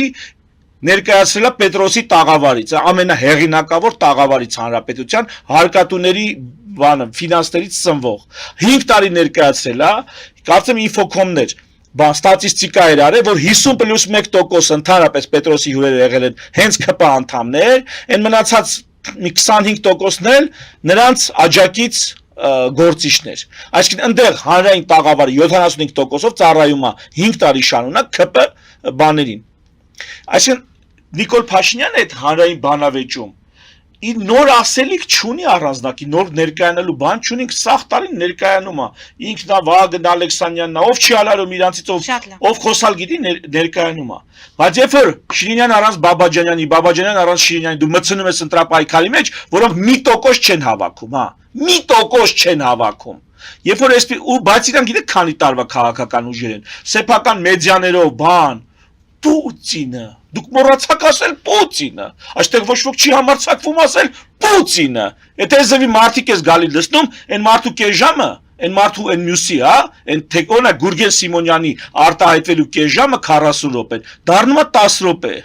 ներկայացրել է Պետրոսի տաղավարից, ամենահեղինակավոր տաղավարից հանրապետության հարկատուների ֆինանսներից սնվող 5 տարի ներկայացրել է, կարծեմ ինֆոկոմներ ստատիստիկա էր արել, որ 50+1% ընդհանրապես Պետրոսի հյուրերը եղել են հենց ԿՊ անդամներ, այն մնացած մի 25%-ն էլ նրանց աջակից գործիչներ։ Այսինքն այնտեղ հանրային տաղավարը 75%-ով ծառայում է 5 տարի շարունակ ԿՊ բաներին։ Այսինքն Նիկոլ Փաշինյանը այդ հանրային բանավեճում իր նոր ասելիք չունի առանձնակի, նոր ներկայանալու բան չունի, սաղ տարին ներկայանում է։ Ինքն է Վահագն Ալեքսանյանն է, ով չի ալարում իրանցից ով խոսալ գիտի ներկայանում է։ Բայց երբ որ Շիրինյան առանց Բաբաջանյանի, Բաբաջանյան առանց Շիրինյանի դու մտցնում ես ընտրապայքարի մեջ, որոնք մի տոկոս չեն հավաքում, հա։ Մի տոկոս չեն հավաքում։ Երբ որ այսպես ու բայց իրանք գիտեք քանի տարվա քաղաքական ուժեր են, սեփական մեդիաներով բան Պուտինը, դուք մոռացաք ասել Պուտինը, այստեղ ոչ ոք չի համարձակվում ասել Պուտինը, եթե զվի մարդիկ ես գալի լցնում, այն մարդու կես ժամը, այն մարդու այն մյուսի, հա, այն թեկոնը Գուրգեն Սիմոնյանի արտահայտվելու կես ժամը 40 րոպե, դառնում է 10 րոպե։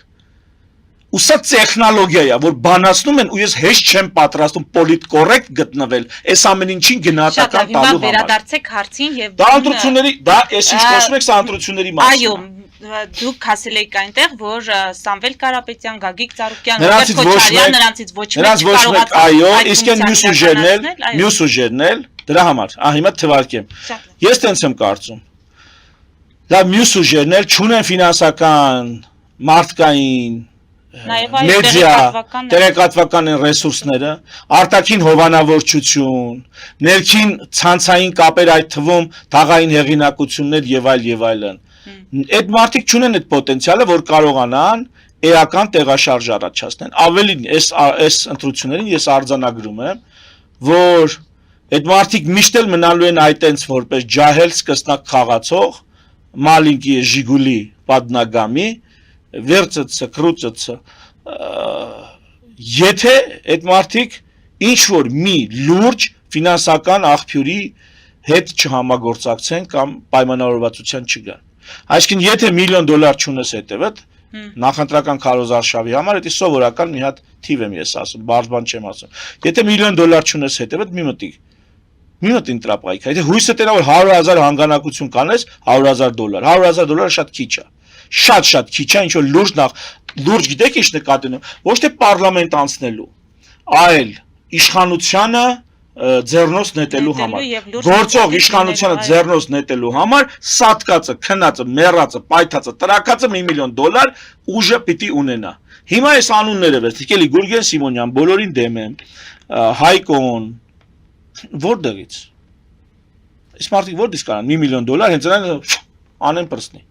Ու սա տեխնոլոգիա է, որ բանացնում են ու ես հեշտ չեմ պատրաստում պոլիտկորեկտ գտնվել, այս ամեն ինչին գնահատական տալու համար։ Հիմա վերադարձեք հարցին եւ դա ընտրությունների, դա էս ինչ խոսում եք, սա ընտրությունների մասին։ Այո, դուք ասել եք այնտեղ, որ Սամվել Կարապետյան, Գագիկ Ծառուկյան, Ռոբերտ Քոչարյան նրանցից ոչ մեկը այո, իսկ այն մյուս ուժերն էլ դրա համար, հիմա թվարկեմ։ Ես տենց եմ կարծում։ Դա մյուս ուժերն էլ չունեն ֆինանսական, մարդկային մեդիա, տեղեկատվական են ռեսուրսները, արտաքին հովանավորչություն, ներքին ցանցային կապեր այդ թվում թաղային հեղինակություններ եւ այլն։ Այդ մարդիկ չունեն այդ պոտենցիալը, որ կարողանան էական տեղաշարժ առաջացնեն։ Ավելին, այս ընտրություններին ես արձանագրում եմ, որ այդ մարդիկ միշտ էլ մնալու են այտենց որպես ջահել սկսնակ խաղացող, մալինկի Ժիգուլի պատնագամի, վերցծը, կրուծծը, եթե այդ մարդիկ ինչ-որ մի լուրջ ֆինանսական աղբյուրի հետ չհամագործակցեն կամ պայմանավորվածության չգան։ Այսինքն եթե $1 միլիոն չունես հետևդ, նախընտրական քարոզարշավի համար, դա սովորական մի հատ թիվ եմ ես ասում, բարձ բան չեմ ասում։ Եթե $1 միլիոն չունես հետևդ, մի մտիկ ընտրապայք, եթե հույսը տենա որ 100,000 հանգանակություն կանես, $100,000, $100,000 շատ քիչ է։ Շատ քիչ է, ինչ որ լուրջ գիտեք ինչ նկատի ունեմ, ոչ թե պարլամենտ անցնելու, այլ իշխանությանը ձեռնոց նետելու համար, գործող իշխանությանը ձեռնոց նետելու համար, սատկածը, քնածը, մեռածը, պայթածը, տրակածը $1 միլիոն ուժը պիտի ունենա։ Հիմա այս անունները վերցրեք, էլի Գուրգեն Սիմոնյան, բոլորին դեմ եմ, Հայկոն որտեղից։ Այս մարդիկ որտեղից կարան $1 միլիոն հենց նրան անեն պրսնի։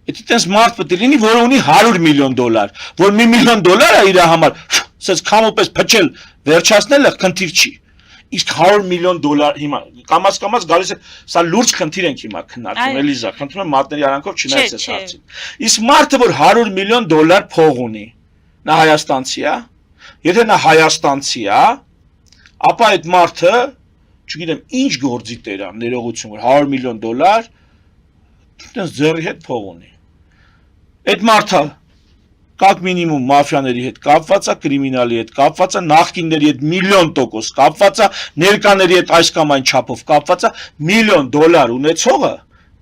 Եթե տես մարդ պետք է լինի, որը ունի $100 միլիոն, որ $1 միլիոն է իր համար, ասես քամոպես փչել, վերջացնելը խնդիր չի։ Իսկ $100 միլիոն հիմա կամաց գալիս է, սա լուրջ խնդիր ենք հիմա քննարկում, Էլիզա, խնդրում եմ մատների արանքով չնայես այս հարցին։ Իսկ մարդը, որ $100 միլիոն փող ունի, նա հայաստանցի է։ Եթե նա հայաստանցի է, ապա այդ մարդը, չգիտեմ, ինչ գործի տեր է, ներողություն, որ $100 միլիոն ձեռի հետ փող ունի։ Այդ մարդը как минимум մաֆիաների հետ կապված է, կրիմինալի հետ կապված է, նախկինների հետ 100% կապված է, ներկաների հետ այս կամ այն չափով կապված է, $1 միլիոն ունեցողը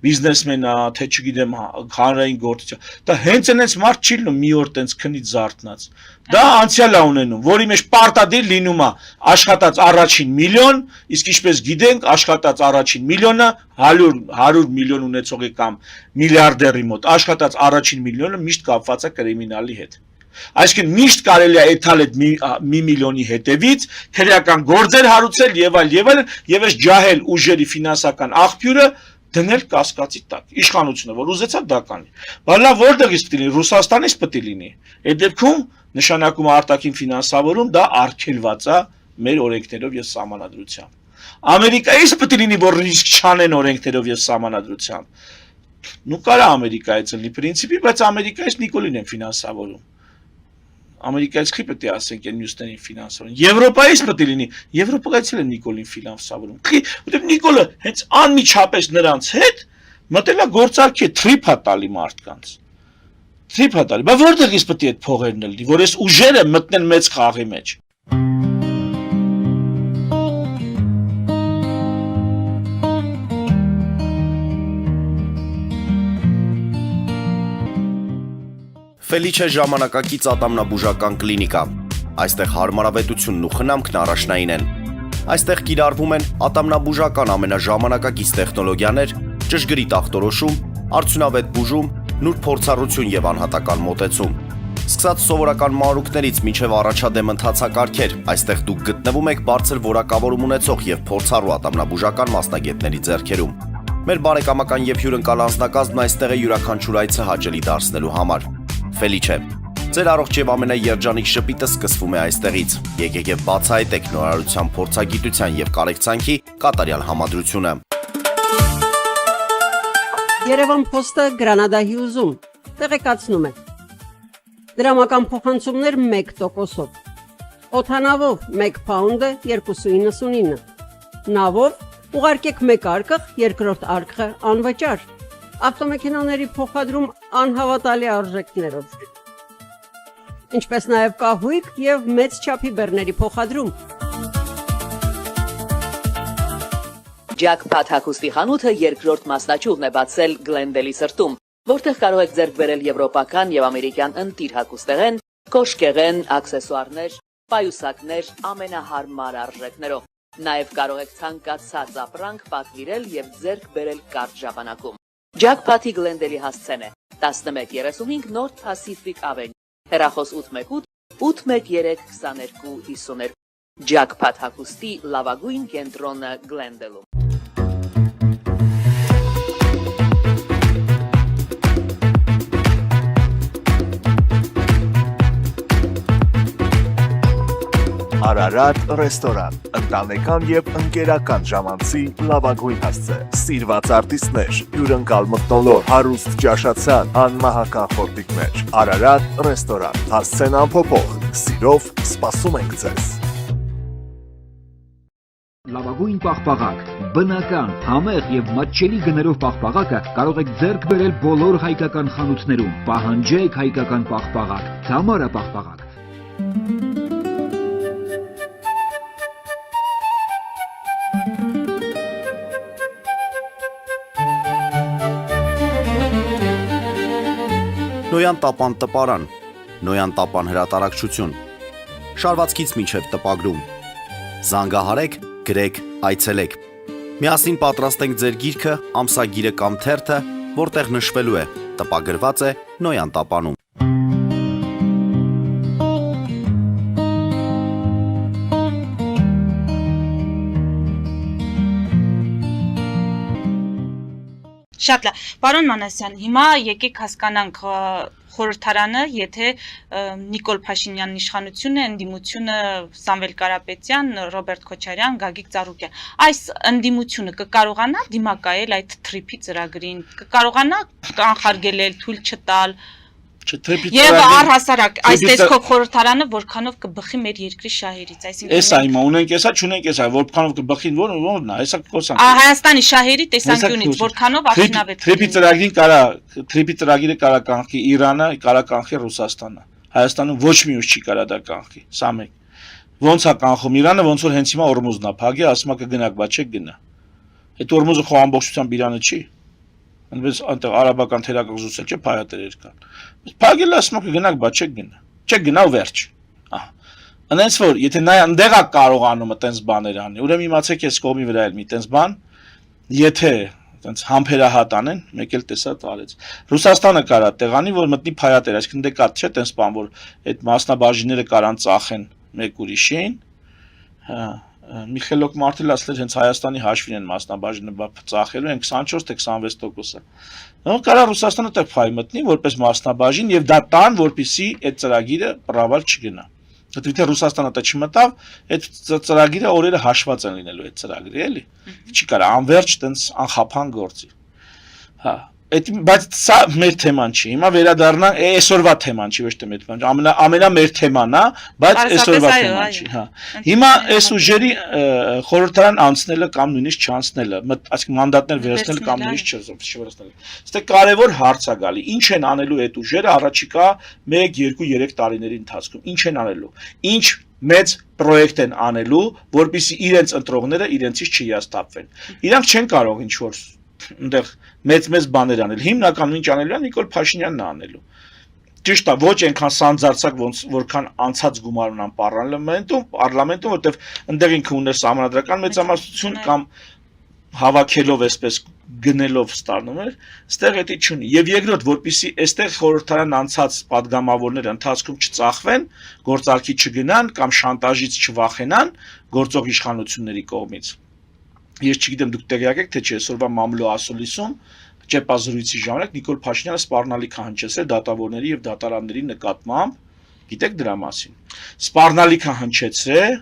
բիզնեսմեն է, թե չգիտեմ, հանրային գործիչ է։ Դա հենց այնպես մարդ չի լինում մի օր տենց քնից զարթնած։ Դա անցյալ է ունենում, որի մեջ պարտադիր լինում է աշխատած առաջին միլիոն, իսկ ինչպես գիտենք, աշխատած առաջին միլիոնը 100 միլիոն ունեցողի կամ միլիարդերի մոտ, աշխատած առաջին միլիոնը միշտ կապված է կրիմինալի հետ։ Այսինքն միշտ կարելի է էթալ այդ մի միլիոնի հետևից քրեական գործեր հարուցել եւ այս ջահել ուժերի ֆինանսական աղբյուրը դնել կասկածի տակ։ Իշխանությունը, որ ուզեցավ դա կանի։ Բայց լավ որտեղից պետք է լինի, Ռուսաստանից պետք է լինի։ Այդ դեպքում նշանակում է արտաքին ֆինանսավորում, դա արգելված է մեր օրենքներով եւ սահմանադրությամբ։ Ամերիկայից պետք է լինի, որ ռիսկ չանեն օրենքներով եւ սահմանադրությամբ։ Նու կարա Ամերիկայից լինի պրինցիպի, բայց Ամերիկայից Նիկոլին են ֆինանսավորում։ Ամերիկայից քիչ պետք է ասենք այն մյուսներին ֆինանսավորում։ Եվրոպայից պետք է լինի, Եվրոպայից էլ են Նիկոլին ֆինանսավորում։ Որտեղ Նիկոլը հենց անմիջապես նրանց հետ մտել է գործարքի թրիփ է տալի մարդկանց։ Թրիփ է տալի։ Բայց որտեղից պետք է այդ փողերն լինի, որ այս ուժերը մտնեն մեծ խաղի մեջ։ Ֆելիչե ժամանակակից ատամնաբուժական կլինիկա։ Այստեղ հարմարավետությունն ու խնամքն առաջնային են։ Այստեղ կիրառվում են ատամնաբուժական ամենաժամանակակից տեխնոլոգիաներ, ճշգրիտ ախտորոշում, արդյունավետ բուժում, նուրբ փորձառություն եւ անհատական մոտեցում։ Սկսած սովորական մանրուքներից մինչև առաջադեմ ընթացակարգեր, այստեղ դուք գտնվում եք բարձր որակավորում ունեցող եւ փորձառու ատամնաբուժական մասնագետների ձեռքերում։ Մեր բարեկամական եւ հյուրընկալ անձնակազմն այստեղ է յուրաքանչյուր այցը հաճելի դարձնելու համար։ Ֆելիչե, ձեր առողջ եւ ամենաերջանիկ շպիտը սկսվում է այստեղից։ Եկեք եւ բացահայտեք նորարարության, փորձագիտության եւ կարեկցանքի կատարյալ համադրությունը։ Երևան Փոստը Գրանադա Հյուզում տեղեկացնում է։ Դրամական փոխանցումներ 1%-ով։ Օդանավով 1 փաունդը 2.99։ Նավով ուղարկեք 1 արկղ, երկրորդ արկղը անվճար։ Ավտոմեքենաների փոխադրում անհավատալի արժեքներով։ Ինչպես նաև կահույք եւ մեծ չափի բեռների փոխադրում։ Jackpot հագուստի խանութը երկրորդ մասնաճյուղն է բացել Գլենդելի սրտում, որտեղ կարող եք ձեռք բերել եվրոպական եւ ամերիկյան ընտիր հագուստեղեն, կոշկեղեն, աքսեսուարներ, պայուսակներ ամենահարմար արժեքներով։ Նաև կարող եք ցանկացած ապրանք պատվիրել եւ ձեռք բերել կարճ ժամանակում։ Jackpot-ի Գլենդելի հասցեն է 1135 North Pacific Avenue, հեռախոս 818 813 2252։ Jackpot հագուստի լավագույն կենտրոնը Գլենդելում։ Արարատ ռեստորան, ընտանեկան եւ ընկերական ժամանցի լավագույն հասցե, սիրված արտիստներ, հյուրընկալ մթնոլորտ, հարուստ ճաշացան, անմահական խորտիկներ։ Արարատ ռեստորան, հասցեն անփոփոխ, սիրով սպասում ենք ձեզ։ Լավագույն պաղպաղակ, բնական, համեղ եւ մատչելի գներով պաղպաղակը կարող եք ձեռք բերել բոլոր հայկական խանութներում։ Պահանջեք հայկական պաղպաղակ, Թամարա պաղպաղակ։ Նոյան տապան տպարան, Նոյան տապան հրատարակչություն, շարվածքից մինչև տպագրում, զանգահարեք, գրեք, այցելեք, միասին պատրաստենք ձեր գիրքը, ամսագիրը կամ թերթը, որտեղ նշվելու է, տպագրված է Նոյան տապանում։ Շատ լավ։ Պարոն Մանասյան, հիմա եկեք հասկանանք խորհրդարանը, եթե Նիկոլ Փաշինյանն իշխանությունը, ընդդիմությունը Սամվել Կարապետյան, Ռոբերտ Քոչարյան, Գագիկ Ծառուկյան, այս ընդդիմությունը կկարողանա դիմակայել այդ թրիփի ծրագրին, կկարողանա կանխարգելել, թույլ չտալ Եվ առհասարակ այս տեսքով խորհրդարանը որքանով կբխի մեր երկրի շահերից, այսինքն Էսա հիմա ունենք էսա, չունենք էսա, որքանով կբխին որն է, հեսա կկոսանք։ Հայաստանի շահերի տեսանկյունից որքանով արդյունավետ։ Թրիփի ծրագիրը կարա կանխի Իրանը, կարա կանխի Ռուսաստանը։ Հայաստանում ոչ մի ուժ չի կարա դա կանխի, սա մեկ։ Ոնց է կանխում Իրանը, ոնց որ հենց հիմա Օրմուզն է, փագի, ասում է կգնաք, բա չեք գնա։ Այդ Օրմուզը խո ամբողջությամբ Իրանը չի։ Այնպես այնտեղ արաբական թերակղզուց չէ, փայատերեր կան։ Փագել ասում եք գնաք, բա չեք գնա։ Չեք գնա ու վերջ։ Ահա։ Այնպես որ եթե նա այնտեղ է կարողանում այտենց բաներ անի, ուրեմն իմացեք ես կողմի վրա էլ մի այտենց բան, եթե այտենց համբերահատ անեն, մեկ էլ տեսա տարեց։ Ռուսաստանը կարա տեղանի, որ մտնի փայատեր, այսինքն դե կա չէ այտենց բան, որ այդ մասնաբաժինները կարան ծախեն մեկ ուրիշին։ Հա Միխելոկ Մարտել ասել հենց Հայաստանի հաշվին են մասնաբաժինը ծախելու են 24 թե 26%-ը։ Նոր կարա Ռուսաստանը տեղ փայ մտնի որպես մասնաբաժին եւ դա տան, որպեսզի այդ ծրագիրը պրավալ չգնա։ Եթե Ռուսաստանը դա չմտավ, այդ ծրագիրը օրերը հաշված են լինելու այդ ծրագրի, էլի։ Չի կարա անverջ տենց անխափան գործի։ Հա Բայց սա մեր թեման չի։ Հիմա վերադառնանք այսօրվա թեման չի, ոչ թե մեր թեման։ Ամենա մեր թեման է, բայց այսօրվա թեման չի, հա։ Հիմա այս ուժերի խորհրդարան անցնելը կամ նույնիսկ չանցնելը, այսինքն մանդատներ վերցնելը կամ նույնիսկ չվերցնելը։ Այստեղ կարևոր հարց է գալի։ Ինչ են անելու այդ ուժերը առաջիկա 1, 2, 3 տարիների ընթացքում։ Ինչ են անելու։ Ինչ մեծ պրոյեկտ են անելու, որպեսզի իրենց ընտրողները իրենցից չհիասթափվեն։ Իրանք չեն կարող ինչ որ այնտեղ մեծ բաներ անել։ Հիմնականում ինչ անելու է Նիկոլ Փաշինյանն է անելու։ Ճիշտ է, ոչ այնքան սանձարցակ որքան անցած գումարն ան պարլամենտում, որտեվ այնտեղ ինքը ուներ սահմանադրական մեծամասնություն կամ հավաքելով այսպես գնելով ստանում էր, այստեղ դա չունի։ Եվ երկրորդ, որպեսզի այստեղ խորհրդարան անցած падգամավորները ընթացքում չծախվեն, գործարքի չգնան կամ շանտաժից չվախենան գործող իշխանությունների կողմից։ Ես չգիտեմ դուք տեղյակ եք թե չէ, այսօրվա մամլո ասուլիսում ճեպազրույցի ժամանակ Նիկոլ Փաշինյանը սպառնալիք է հնչեցրել դատավորների եւ դատարանների նկատմամբ, գիտեք դրա մասին։ Սպառնալիք է հնչեցրել,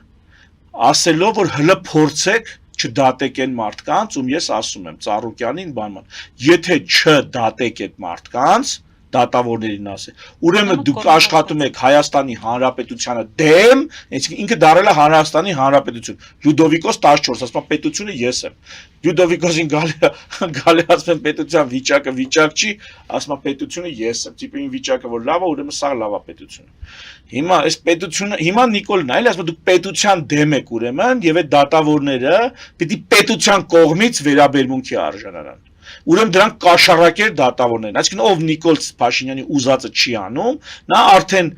ասելով որ հլը փորձեք չդատեք այն մարդկանց, ում ես ասում եմ Ծառուկյանին բանման։ Եթե չդատեք այդ մարդկանց, դատավորներին ասել։ Ուրեմն դուք աշխատում եք Հայաստանի Հանրապետությանը դեմ, այսինքն ինքը դարել է Հայաստանի Հանրապետություն։ Լյուդովիկոս 14, ասում պետությունը ես եմ։ Լյուդովիկոսին գալի ասում պետության վիճակը վիճակ չի, ասում պետությունը ես եմ։ Տիպին վիճակը որ լավ է, ուրեմն սա լավ է պետությունը։ Հիմա այս պետությունը, հիմա Նիկոլն այլ ասում դուք պետության դեմ եք ուրեմն եւ այդ դատավորները պիտի պետության կողմից վերաբերմունքի արժանանան։ Ուրեմն դրանք կաշառակեր դատավորներն, այսինքն ով Նիկոլ Փաշինյանի ուզածը չի անում, նա արդեն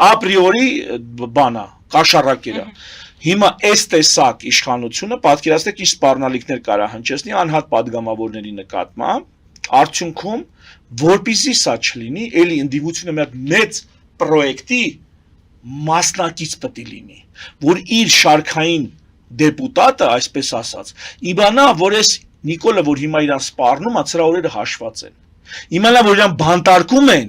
ապրիորի բանա, կաշառակեր է։ Հիմա այս տեսակ իշխանությունը պատկերացրեք ինչ սպառնալիքներ կարա հնչեցնի անհատ падգամավորների նկատմամբ, արդյունքում որպեսզի սա չլինի, էլի ընդդիմությունը մի հատ մեծ պրոյեկտի մասնակից պետք է լինի, որ իր շարքային դեպուտատը, այսպես ասած, իմանա, որ այս Նիկոլը, որ հիմա իրան սպառնում է, ծրա օրերը հաշված են։ Իմանա, որ իրան բանտարկում են,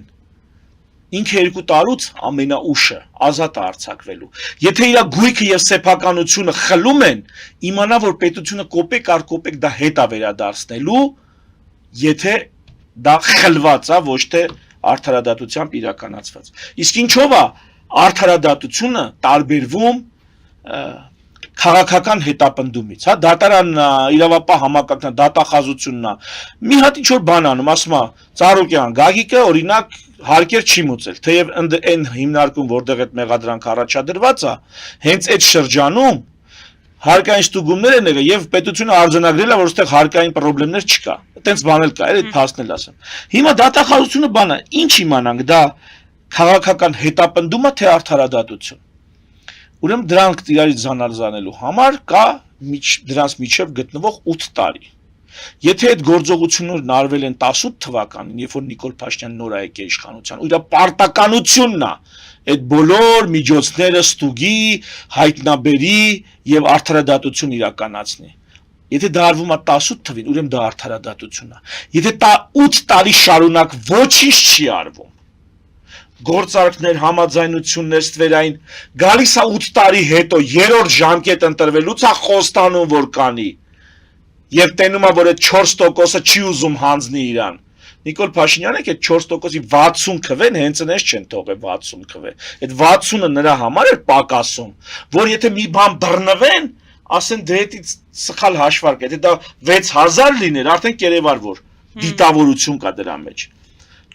ինքը 2 տարուց ամենաուշը, ազատ է արձակվելու։ Եթե իր գույքը եւ սեփականությունը խլում են, իմանա, որ պետությունը կոպեկ առ կոպեկ դա հետ է վերադարձնելու, եթե դա խլված է, ոչ թե արդարադատությամբ իրականացված։ Իսկ ինչով է արդարադատությունը տարբերվում քաղաքական հետապնդումից, հա, դատարանն է, իրավապահ համակարգն է, դատախազությունն է։ Մի հատ ինչ որ բան անում, ասում է Ծառուկյան, Գագիկը օրինակ հարկեր չի մուծել, թեև այն հիմնարկում, որտեղ այդ մեղադրանք առաջադրված է, հենց այդ շրջանում հարկային ստուգումներ են եղել եւ պետությունը արձանագրել է, որ այստեղ հարկային խնդիրներ չկա։ Այտենց բան էլ կա, այդ փաստն էլ ասեմ։ Հիմա դատախազությունը բան է, ինչ իմանանք, դա քաղաքական հետապնդում է թե արդարադատություն։ Ուրեմն դրանք իրարից զանազանելու համար կա դրանց միջև գտնվող 8 տարի։ Եթե այդ գործողություններն արվել են 18 թվականին, երբ որ Նիկոլ Փաշինյանն նոր է եկել իշխանության, ու իր պարտականությունն է այդ բոլոր միջոցները ստուգի, հայտնաբերի եւ արդարադատություն իրականացնի։ Եթե դա արվում է 18 թվին, ուրեմն դա արդարադատություն է։ Եթե 8 տարի շարունակ ոչինչ չի արվում, գործարքներ, համաձայնություններ ստվերային, գալիս է 8 տարի հետո երրորդ ժամկետ ընտրվելուց է խոստանում որ կանի։ Եվ տենում է որ այդ 4%-ը չի ուզում հանձնի իրան։ Նիկոլ Փաշինյանը այդ 4%-ի 60 քվեն հենց այնպես չեն թողել 60 քվե։ Այդ 60-ը նրա համար էր պակասում, որ եթե մի բան բռնվեն, ասեն դեթից սխալ հաշվարկ է, եթե դա 6000 լիներ, արդեն կերևար որ դիտավորություն կա դրա մեջ։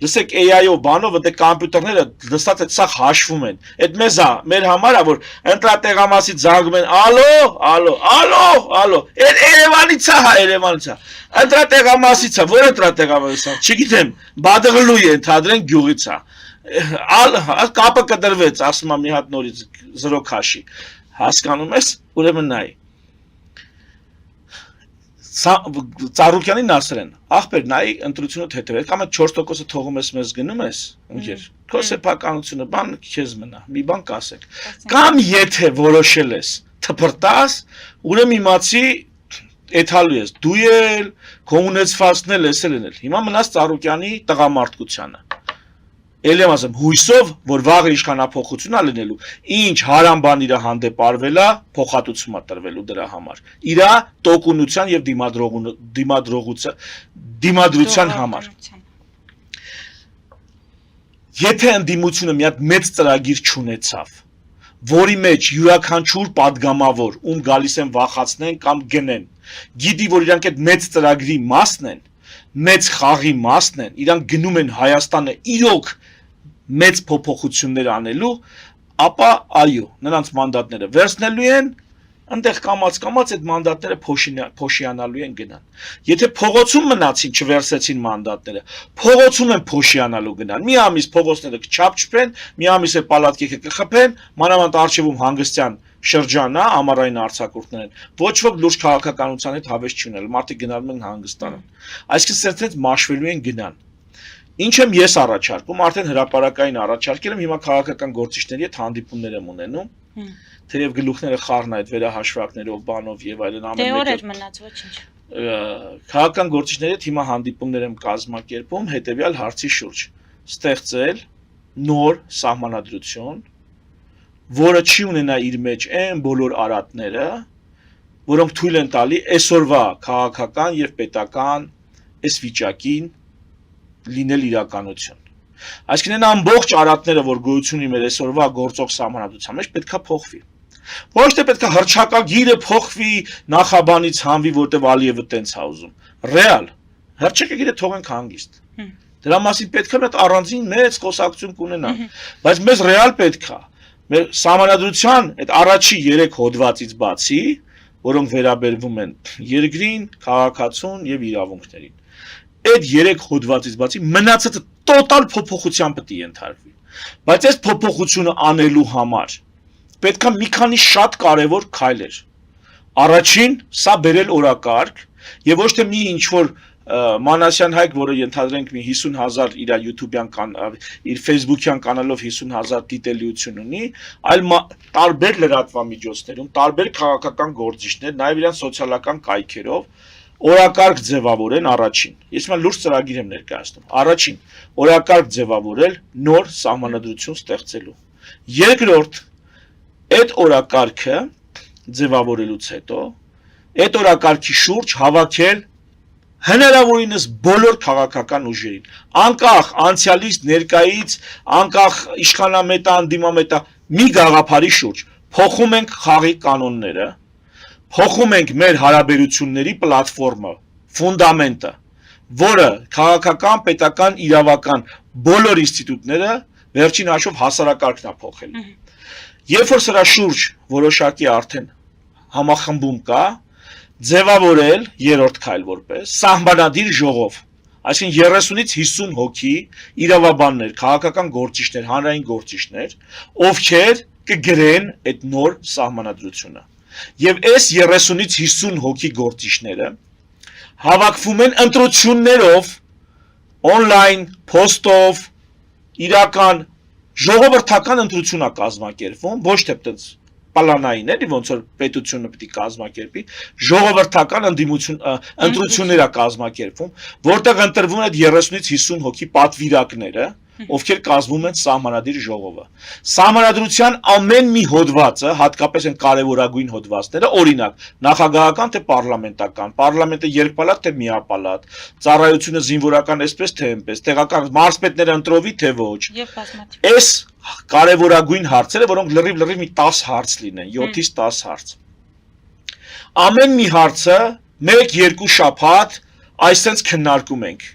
Լսեք AI-ով բանով դե կոմպյուտերները լսած այդ սա հաշվում են։ Այդ մեզ է, մեր համար է որ ընտրատեղամասից զանգում են, ալո, Երևանից է, Երևանից է։ Ընտրատեղամասից է, որ ընտրատեղամասից է։ Չգիտեմ, Բադղլու է, ընդհանրեն գյուղից է։ Կապը կդրվեց, ասում եմ մի հատ նորից 0 քաշի։ Հասկանում ես, ուրեմն նայ։ Ծառուկյանին ասել են, ախպեր նայի ընտրությունդ հետևել, կամ այդ 4%-ը թողում ես մեզ գնում ես, ընկեր, քո սեփականությունը, բան քեզ մնա, մի բան կասեք։ Կամ եթե որոշել ես թփրտաս, ուրեմն իմացի էթալու ես, դու էլ քո ունեցվածքն էլ ես ելնել։ Հիմա մնաց Ծառուկյանի տղամարդկությանը։ Էլ եմ ասում, հույսով, որ վաղը իշխանափոխություն է լինելու, ինչ հարամբան իր հանդեպ արվել է, փոխհատուցում է տրվելու դրա համար։ Իր տոկունության եւ դիմադրության համար։ Եթե ընդդիմությունը մի հատ մեծ ծրագիր չունեցավ, որի մեջ յուրաքանչյուր падգամավոր, ում գալիս են վախացնեն կամ գնեն, գիտի, որ իրանք այդ մեծ ծրագրի մասն են, մեծ խաղի մասն են, իրանք գնում են Հայաստանը իրոք մեծ փոփոխություններ անելու, ապա այո, նրանց մանդատները վերցնելու են, այնտեղ կամած այդ մանդատները փոշիանալու են գնան։ Եթե փողոցում մնացին, չվերսեցին մանդատները, փողոցում են փոշիանալու գնան։ Մի ամիս փողոցները կչափչփեն, մի ամիս է պալատկեքը կխփեն, մանավանդ արխիվում հանգստյան շրջան է, ամառային արձակուրդներ են։ Ոչ ոք լուրջ քաղաքականության հետ հավես չի ունել, մարդիկ գնալու են հանգստանան։ Այսինքն սերտից մաշվելու են գնան։ Ինչ եմ ես առաջարկում, արդեն հրապարակային առաջարկել եմ, հիմա քաղաքական գործիչների հետ հանդիպումներ եմ ունենում, թեև գլուխները խառն այդ վերահաշվարկներով, բանով եւ այլն ամեն մեկը։ Դե օր մնաց ոչինչ։ Քաղաքական գործիչների հետ հիմա հանդիպումներ եմ կազմակերպում հետեւյալ հարցի շուրջ. ստեղծել նոր սահմանադրություն, որը չի ունենա իր մեջ այն բոլոր արատները, որոնք թույլ են տալի այսօրվա քաղաքական եւ պետական այս վիճակին լինել իրականություն։ Այսինքն այն ամբողջ արատները, որ գոյություն ունի մեր այսօրվա գործող սահմանադրության մեջ, պետքա փոխվի։ Ոչ թե պետքա հռչակագիրը փոխվի, նախաբանից հանվի, որտեվ Ալիևը տենց է ուզում։ Ռեալ, հռչակագիրը թողենք հանգիստ։ Դրա մասին պետքա մի հատ առանձին մեծ խոսակցություն կունենա, բայց մեզ ռեալ պետքա մեր սահմանադրության այդ առաջի 3 հոդվածից բացի, որոնք վերաբերվում են երկրին, քաղաքացուն եւ իրավունքներին։ Այդ 3 հոդվածից բացի մնացածը տոտալ փոփոխության պետք է ենթարկվի։ Բայց այս փոփոխությունը անելու համար պետքա մի քանի շատ կարևոր քայլեր։ Առաջին, սա բերել օրակարգ եւ ոչ թե մի ինչ որ Մանասյան Հայկ, որը ենթադրենք մի 50,000 իր YouTube-յան իր Facebook-յան կանալով 50,000 դիտելիություն ունի, այլ տարբեր լրատվամիջոցներում, տարբեր քաղաքական գործիչներ, նաև իրան սոցիալական կայքերով օրակարգ ձևավորեն առաջին։ Ես մա լուրջ ծրագիր եմ ներկայացնում։ Առաջին, օրակարգ ձևավորել նոր սահմանադրություն ստեղծելու։ Երկրորդ, այդ օրակարգը ձևավորելուց հետո, այդ օրակարգի շուրջ հավաքել հնարավորինս բոլոր քաղաքական ուժերին, անկախ անցյալից, ներկայից, անկախ իշխանամետա, անդիմամետա, մի գաղափարի շուրջ, փոխում ենք խաղի կանոնները, փոխում ենք մեր հարաբերությունների պլատֆորմը, ֆունդամենտը, որը քաղաքական, պետական, իրավական բոլոր ինստիտուտները վերջին հաշվով հասարակարգն է փոխել։ Երբ որ սրա շուրջ որոշակի արդեն համախմբում կա, ձևավորել երրորդ քայլ որպես սահմանադիր ժողով, այսինքն 30-ից 50 հոգի իրավաբաններ, քաղաքական գործիչներ, հանրային գործիչներ, ովքեր կգրեն այդ նոր սահմանադրությունը։ Եվ այս 30-ից 50 հոգի գործիչները հավաքվում են ընտրություններով, on-line, post-ով, իրական ժողովրդական ընտրություն է կազմակերպվում, ոչ թե այդպես պլանային էլի ոնց որ պետությունը պետք է կազմակերպի, ժողովրդական ընտրություններ է կազմակերպվում, որտեղ ընտրվում են 30-ից 50 հոգի պատվիրակները, ովքեր կազմում են սահմանադիր ժողովը։ Սահմանադրության ամեն մի հոդվածը, հատկապես այն կարևորագույն հոդվածները, օրինակ, նախագահական թե պարլամենտական, պարլամենտը երկպալատ թե միապալատ, ծառայությունը զինվորական էսպես թե այնպես, տեղական մարզպետները ընտրովի թե ոչ։ Եվ բազմաթիվ։ Այս կարևորագույն հարցերը, որոնք լրիվ մի 10 հարց լինեն, 7-ից 10 հարց։ Ամեն մի հարցը 1-2 շաբաթ այսպես քննարկում ենք։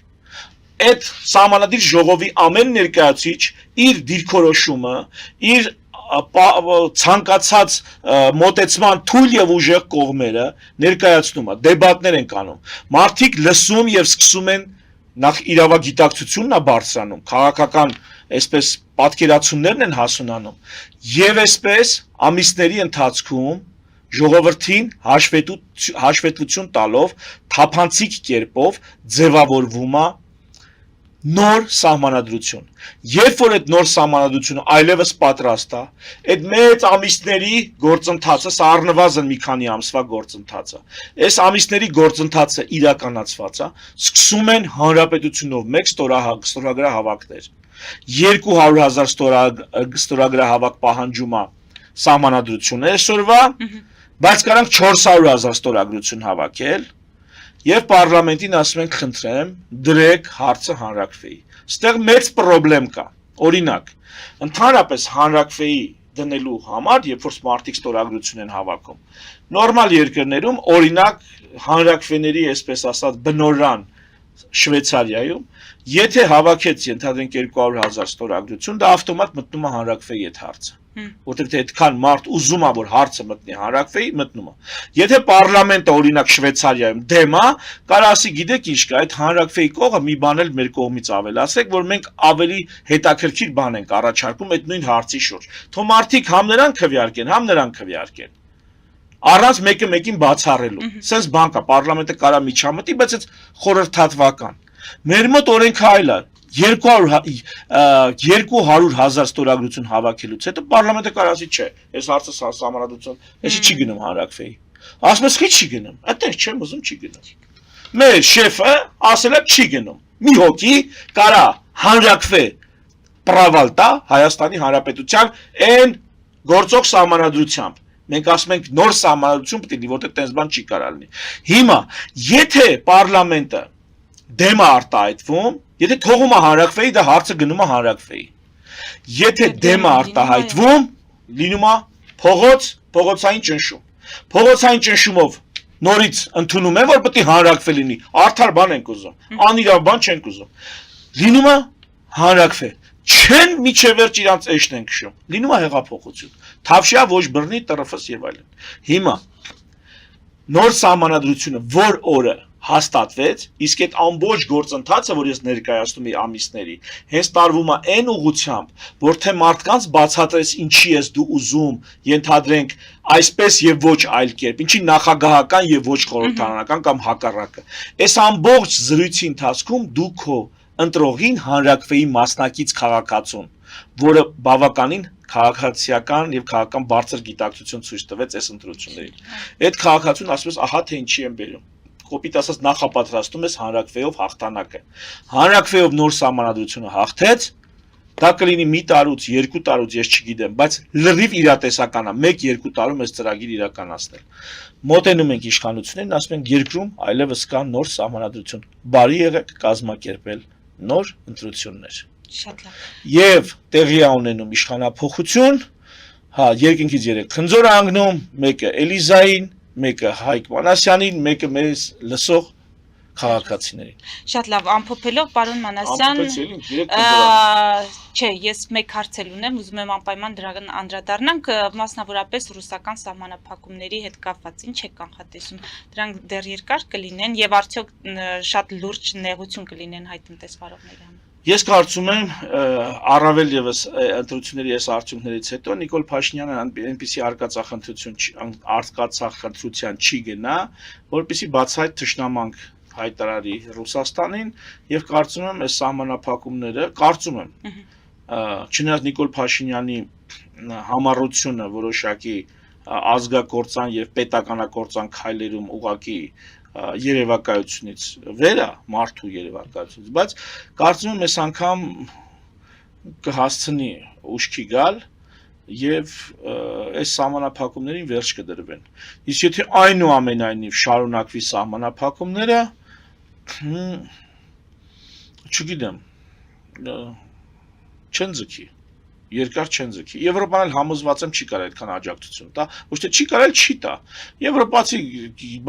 Այդ սահմանադիր ժողովի ամեն ներկայացուցիչ իր դիրքորոշումը, իր ցանկացած մոտեցման թույլ եւ ուժեղ կողմերը ներկայացնում է, դեբատներ են կանում։ Մարդիկ լսում եւ սկսում են նախ իրավագիտակցությունն է բարձրանում, քաղաքական այսպես պատկերացումներն են հասունանում եւ այսպես ամիսների ընթացքում ժողովրդին հաշվետվություն տալով թափանցիկ կերպով ձևավորվում է նոր սահմանադրություն։ Երբ որ այդ նոր սահմանադրությունը այլևս պատրաստ է, այդ մեծ ամիսների գործընթացը, սա առնվազն մի քանի ամսվա գործընթաց է։ Այս ամիսների գործընթացը իրականացված է, սկսում են հանրապետությունով 1 ստորագրահավաքներ։ 200,000 ստորագրահավաք պահանջում է սահմանադրությունը այսօրվա, բայց կարանք 400,000 ստորագրություն հավաքել։ Եվ պարլամենտին ասում ենք խնդրեմ, դրեք հարցը հանրակրվեի։ Ստեղ մեծ խնդրեմ կա։ Օրինակ, ընդհանրապես հանրակրվեի դնելու համար, երբ որ մարդիկ ստորագրություն են հավաքում, նորմալ երկրներում, օրինակ հանրակրվեների, այսպես ասած, բնորան Շվեյցարիայում, եթե հավաքեց ենթադրենք 200,000 ստորագրություն, դա ավտոմատ մտնում է հանրակրվեի այդ հարցը։ Որտեղ թե այդքան մարդ ուզում է որ հարցը մտնի հանրակրվեի, մտնում է։ Եթե պարլամենտը օրինակ Շվեյցարիայում դեմ է, կարող ասի գիտեք ինչ կա, այդ հանրակրվեի կողը մի բան էլ մեր կողմից ավելացրեք, որ մենք ավելի հետաքրքիր բան ենք առաջարկում այդ նույն հարցի շուրջ։ Թող մարդիկ համ նրան քվեարկեն, համ նրան քվեարկեն։ Առանց մեկը մեկին բացառելու։ Սենց բան կա, պարլամենտը կարող միջամտի, բայց այդ խորհրդատվական։ Մեր մոտ օրենքը այլ է։ 200,000 ստորագրություն հավաքելուց հետո պարլամենտը կարող ասի չէ, այս հարցը սահմանադրություն, այսի չի գնում հանրակրվեի։ Ասում ես չի գնում, այդտեղ չեմ ուզում չի գնում։ Մեր շեֆը ասել է չի գնում։ Մի հոգի կարա հանրակրվե պրավալ տա Հայաստանի Հանրապետության այն գործող սահմանադրությամբ։ Մենք ասում ենք նոր սահմանադրություն պետք է լինի, որտեղ տես բան չի կարող լինի։ Հիմա, եթե պարլամենտը դեմ է արտահայտվում, եթե թողում է հանրակրվեի, դա հարցը գնում է հանրակրվեի։ Եթե դեմ է արտահայտվում, լինում է փողոցային ճնշում։ Փողոցային ճնշումով նորից ընդունում են, որ պետք է հանրակրվե լինի։ Արդար բան ենք ուզում, անիրավ բան չենք ուզում։ Լինում է հանրակրվե։ Չեն միջև վերջ իրանց էշն են քշում։ Լինում է հեղափոխություն։ Թավշյա ոչ բռնի ՏՌՖ եւ այլն։ Հիմա նոր սահմանադրությունը որ օրը հաստատվեց, իսկ այդ ամբողջ գործընթացը, որ ես ներկայացնում եմ ամիսների, հենց տարվում է այն ուղղությամբ, որ թե մարդկանց բացատրես ինչի ես դու ուզում, ենթադրենք այսպես եւ ոչ այլ կերպ, ինչի նախագահական եւ ոչ խորհրդարանական կամ հակառակը։ Այս ամբողջ զրույցի ընթացքում դու քո ընտրողին հանրակրվեի մասնակից քաղաքացուն, որը բավականին քաղաքացիական եւ քաղաքական բարձր գիտակցություն ցույց տվեց այս ընտրություններին։ Այդ քաղաքացուն ասում ես, ահա թե ինչի են բերում։ Կոպիտ ասած նախապատրաստում ես հանրակրվեով հաղթանակը։ Հանրակրվեով նոր սահմանադրությունը հաղթեց, դա կլինի մի տարուց, 2 տարուց, ես չգիտեմ, բայց լրիվ իրատեսական է 1-2 տարում այս ծրագիր իրականացնել։ Մոտենում ենք իշխանություններին, ասում ենք երկրում այլևս կա նոր սահմանադրություն։ Բարի եղեք կազմակերպել նոր ընտրություններ։ Շատ լավ։ Եվ տեղի է ունենում իշխանափոխություն, հա, երկինքից 3 խնձոր անգնում, մեկը Էլիզային, մեկը Հայկ Մանասյանին, մեկը մեզ լսող քաղաքացիներին։ Շատ լավ, ամփոփելով պարոն Մանասյան, չէ, ես մեկ հարց էլ ունեմ, ուզում եմ անպայման դրան անդրադառնանք, մասնավորապես ռուսական սահմանափակումների հետ կապված ինչ եք կանխատեսում, դրանք դեռ երկար կլինեն եւ արդյոք շատ լուրջ նեղություն կլինեն հայ տնտեսվարողների համար։ Ես կարծում եմ առավել եւս ընտրությունների այս արդյունքներից հետո Նիկոլ Փաշինյանը այնպիսի արկածախնդրության չի գնա, որպեսզի բացահայտ թշնամանք հայտարարի Ռուսաստանին եւ կարծում եմ այս սահմանափակումները, կարծում եմ չնայած Նիկոլ Փաշինյանի համառությունը որոշակի ազգակործան եւ պետականակործան քայլերում ուղակի երևակայությունից վեր է, մարդու երևակայությունից, բայց կարծում եմ այս անգամ կհասցնի ուշքի գալ եւ այս սահմանափակումներին վերջ կդրվեն։ Իսկ եթե այնուամենայնիվ շարունակվի սահմանափակումները, չգիտեմ, չեն ձգի, երկար չեն ձգի։ Եվրոպան էլ համոզված եմ չի կարել այդքան աջակցություն տա, ոչ թե չի կարել, չի տա։ Եվրոպացի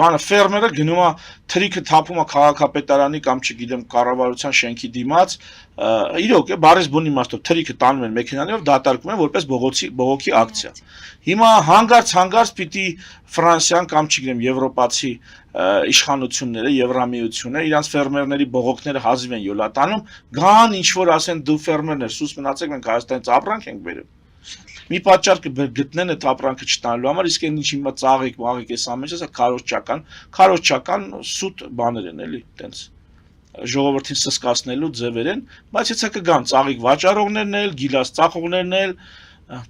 բանը ֆերմերը գնում է թրիքը թափում է քաղաքապետարանի կամ չգիտեմ կառավարության շենքի դիմաց, իրոք է բարես բուն իմաստով թրիքը տանում են մեքենաներով դատարկում են որպես բողոքի ակցիա։ Հիմա հանգարց պիտի Ֆրանսիան կամ չգիտեմ եվրոպացի իշխանությունները, Եվրամիությունը իրանց ֆերմերների բողոքները հազիվ են յոլատանում, գան ինչ որ ասեն դու ֆերմերներ, սուս մնացեք մենք Հայաստանից ապրանք ենք բերում։ Մի պատճառ կգտնեն այդ ապրանքը չտանելու համար, իսկ այն ինչ հիմա ծաղիկ, այս ամենը սա քարոզչական սուտ բաներ են էլի, տենց ժողովրդին սսկացնելու ձևեր են, բայց եթե կգան ծաղիկ վաճառողներն էլ, գիլաս ծախողներն էլ,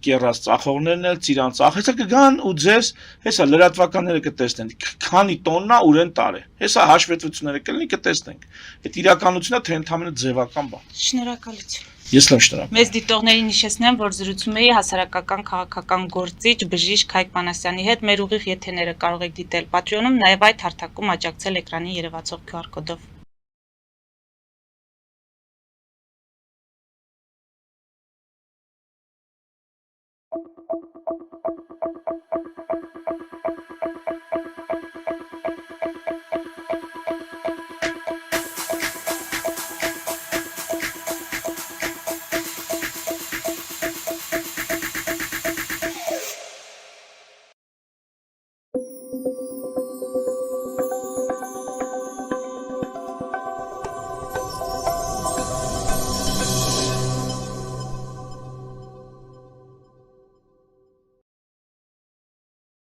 կերած ծախողներն էլ, ծիրան ծախ, հեսա կգան ու ձեզ, հեսա լրատվականները կտեսնեն, քանի տոննա ուրեն տարե, հեսա հաշվետվությունները կլինի կտեսնենք, այդ իրականությունը թե ընդհանրապես ձևական բան։ Շնորհակալություն։ Ես լավ շնորհակալ։ Մեծ դիտողներին հիշեցնեմ, որ զրուցում էի հասարակական քաղաքական գործիչ բժիշկ Հայկ Մանասյանի հետ։ Մեր ուղիղ եթերները կարող եք դիտել Patreon-ում, նաև այդ հարթակում աջակցել էկրանին երևացող QR կոդով։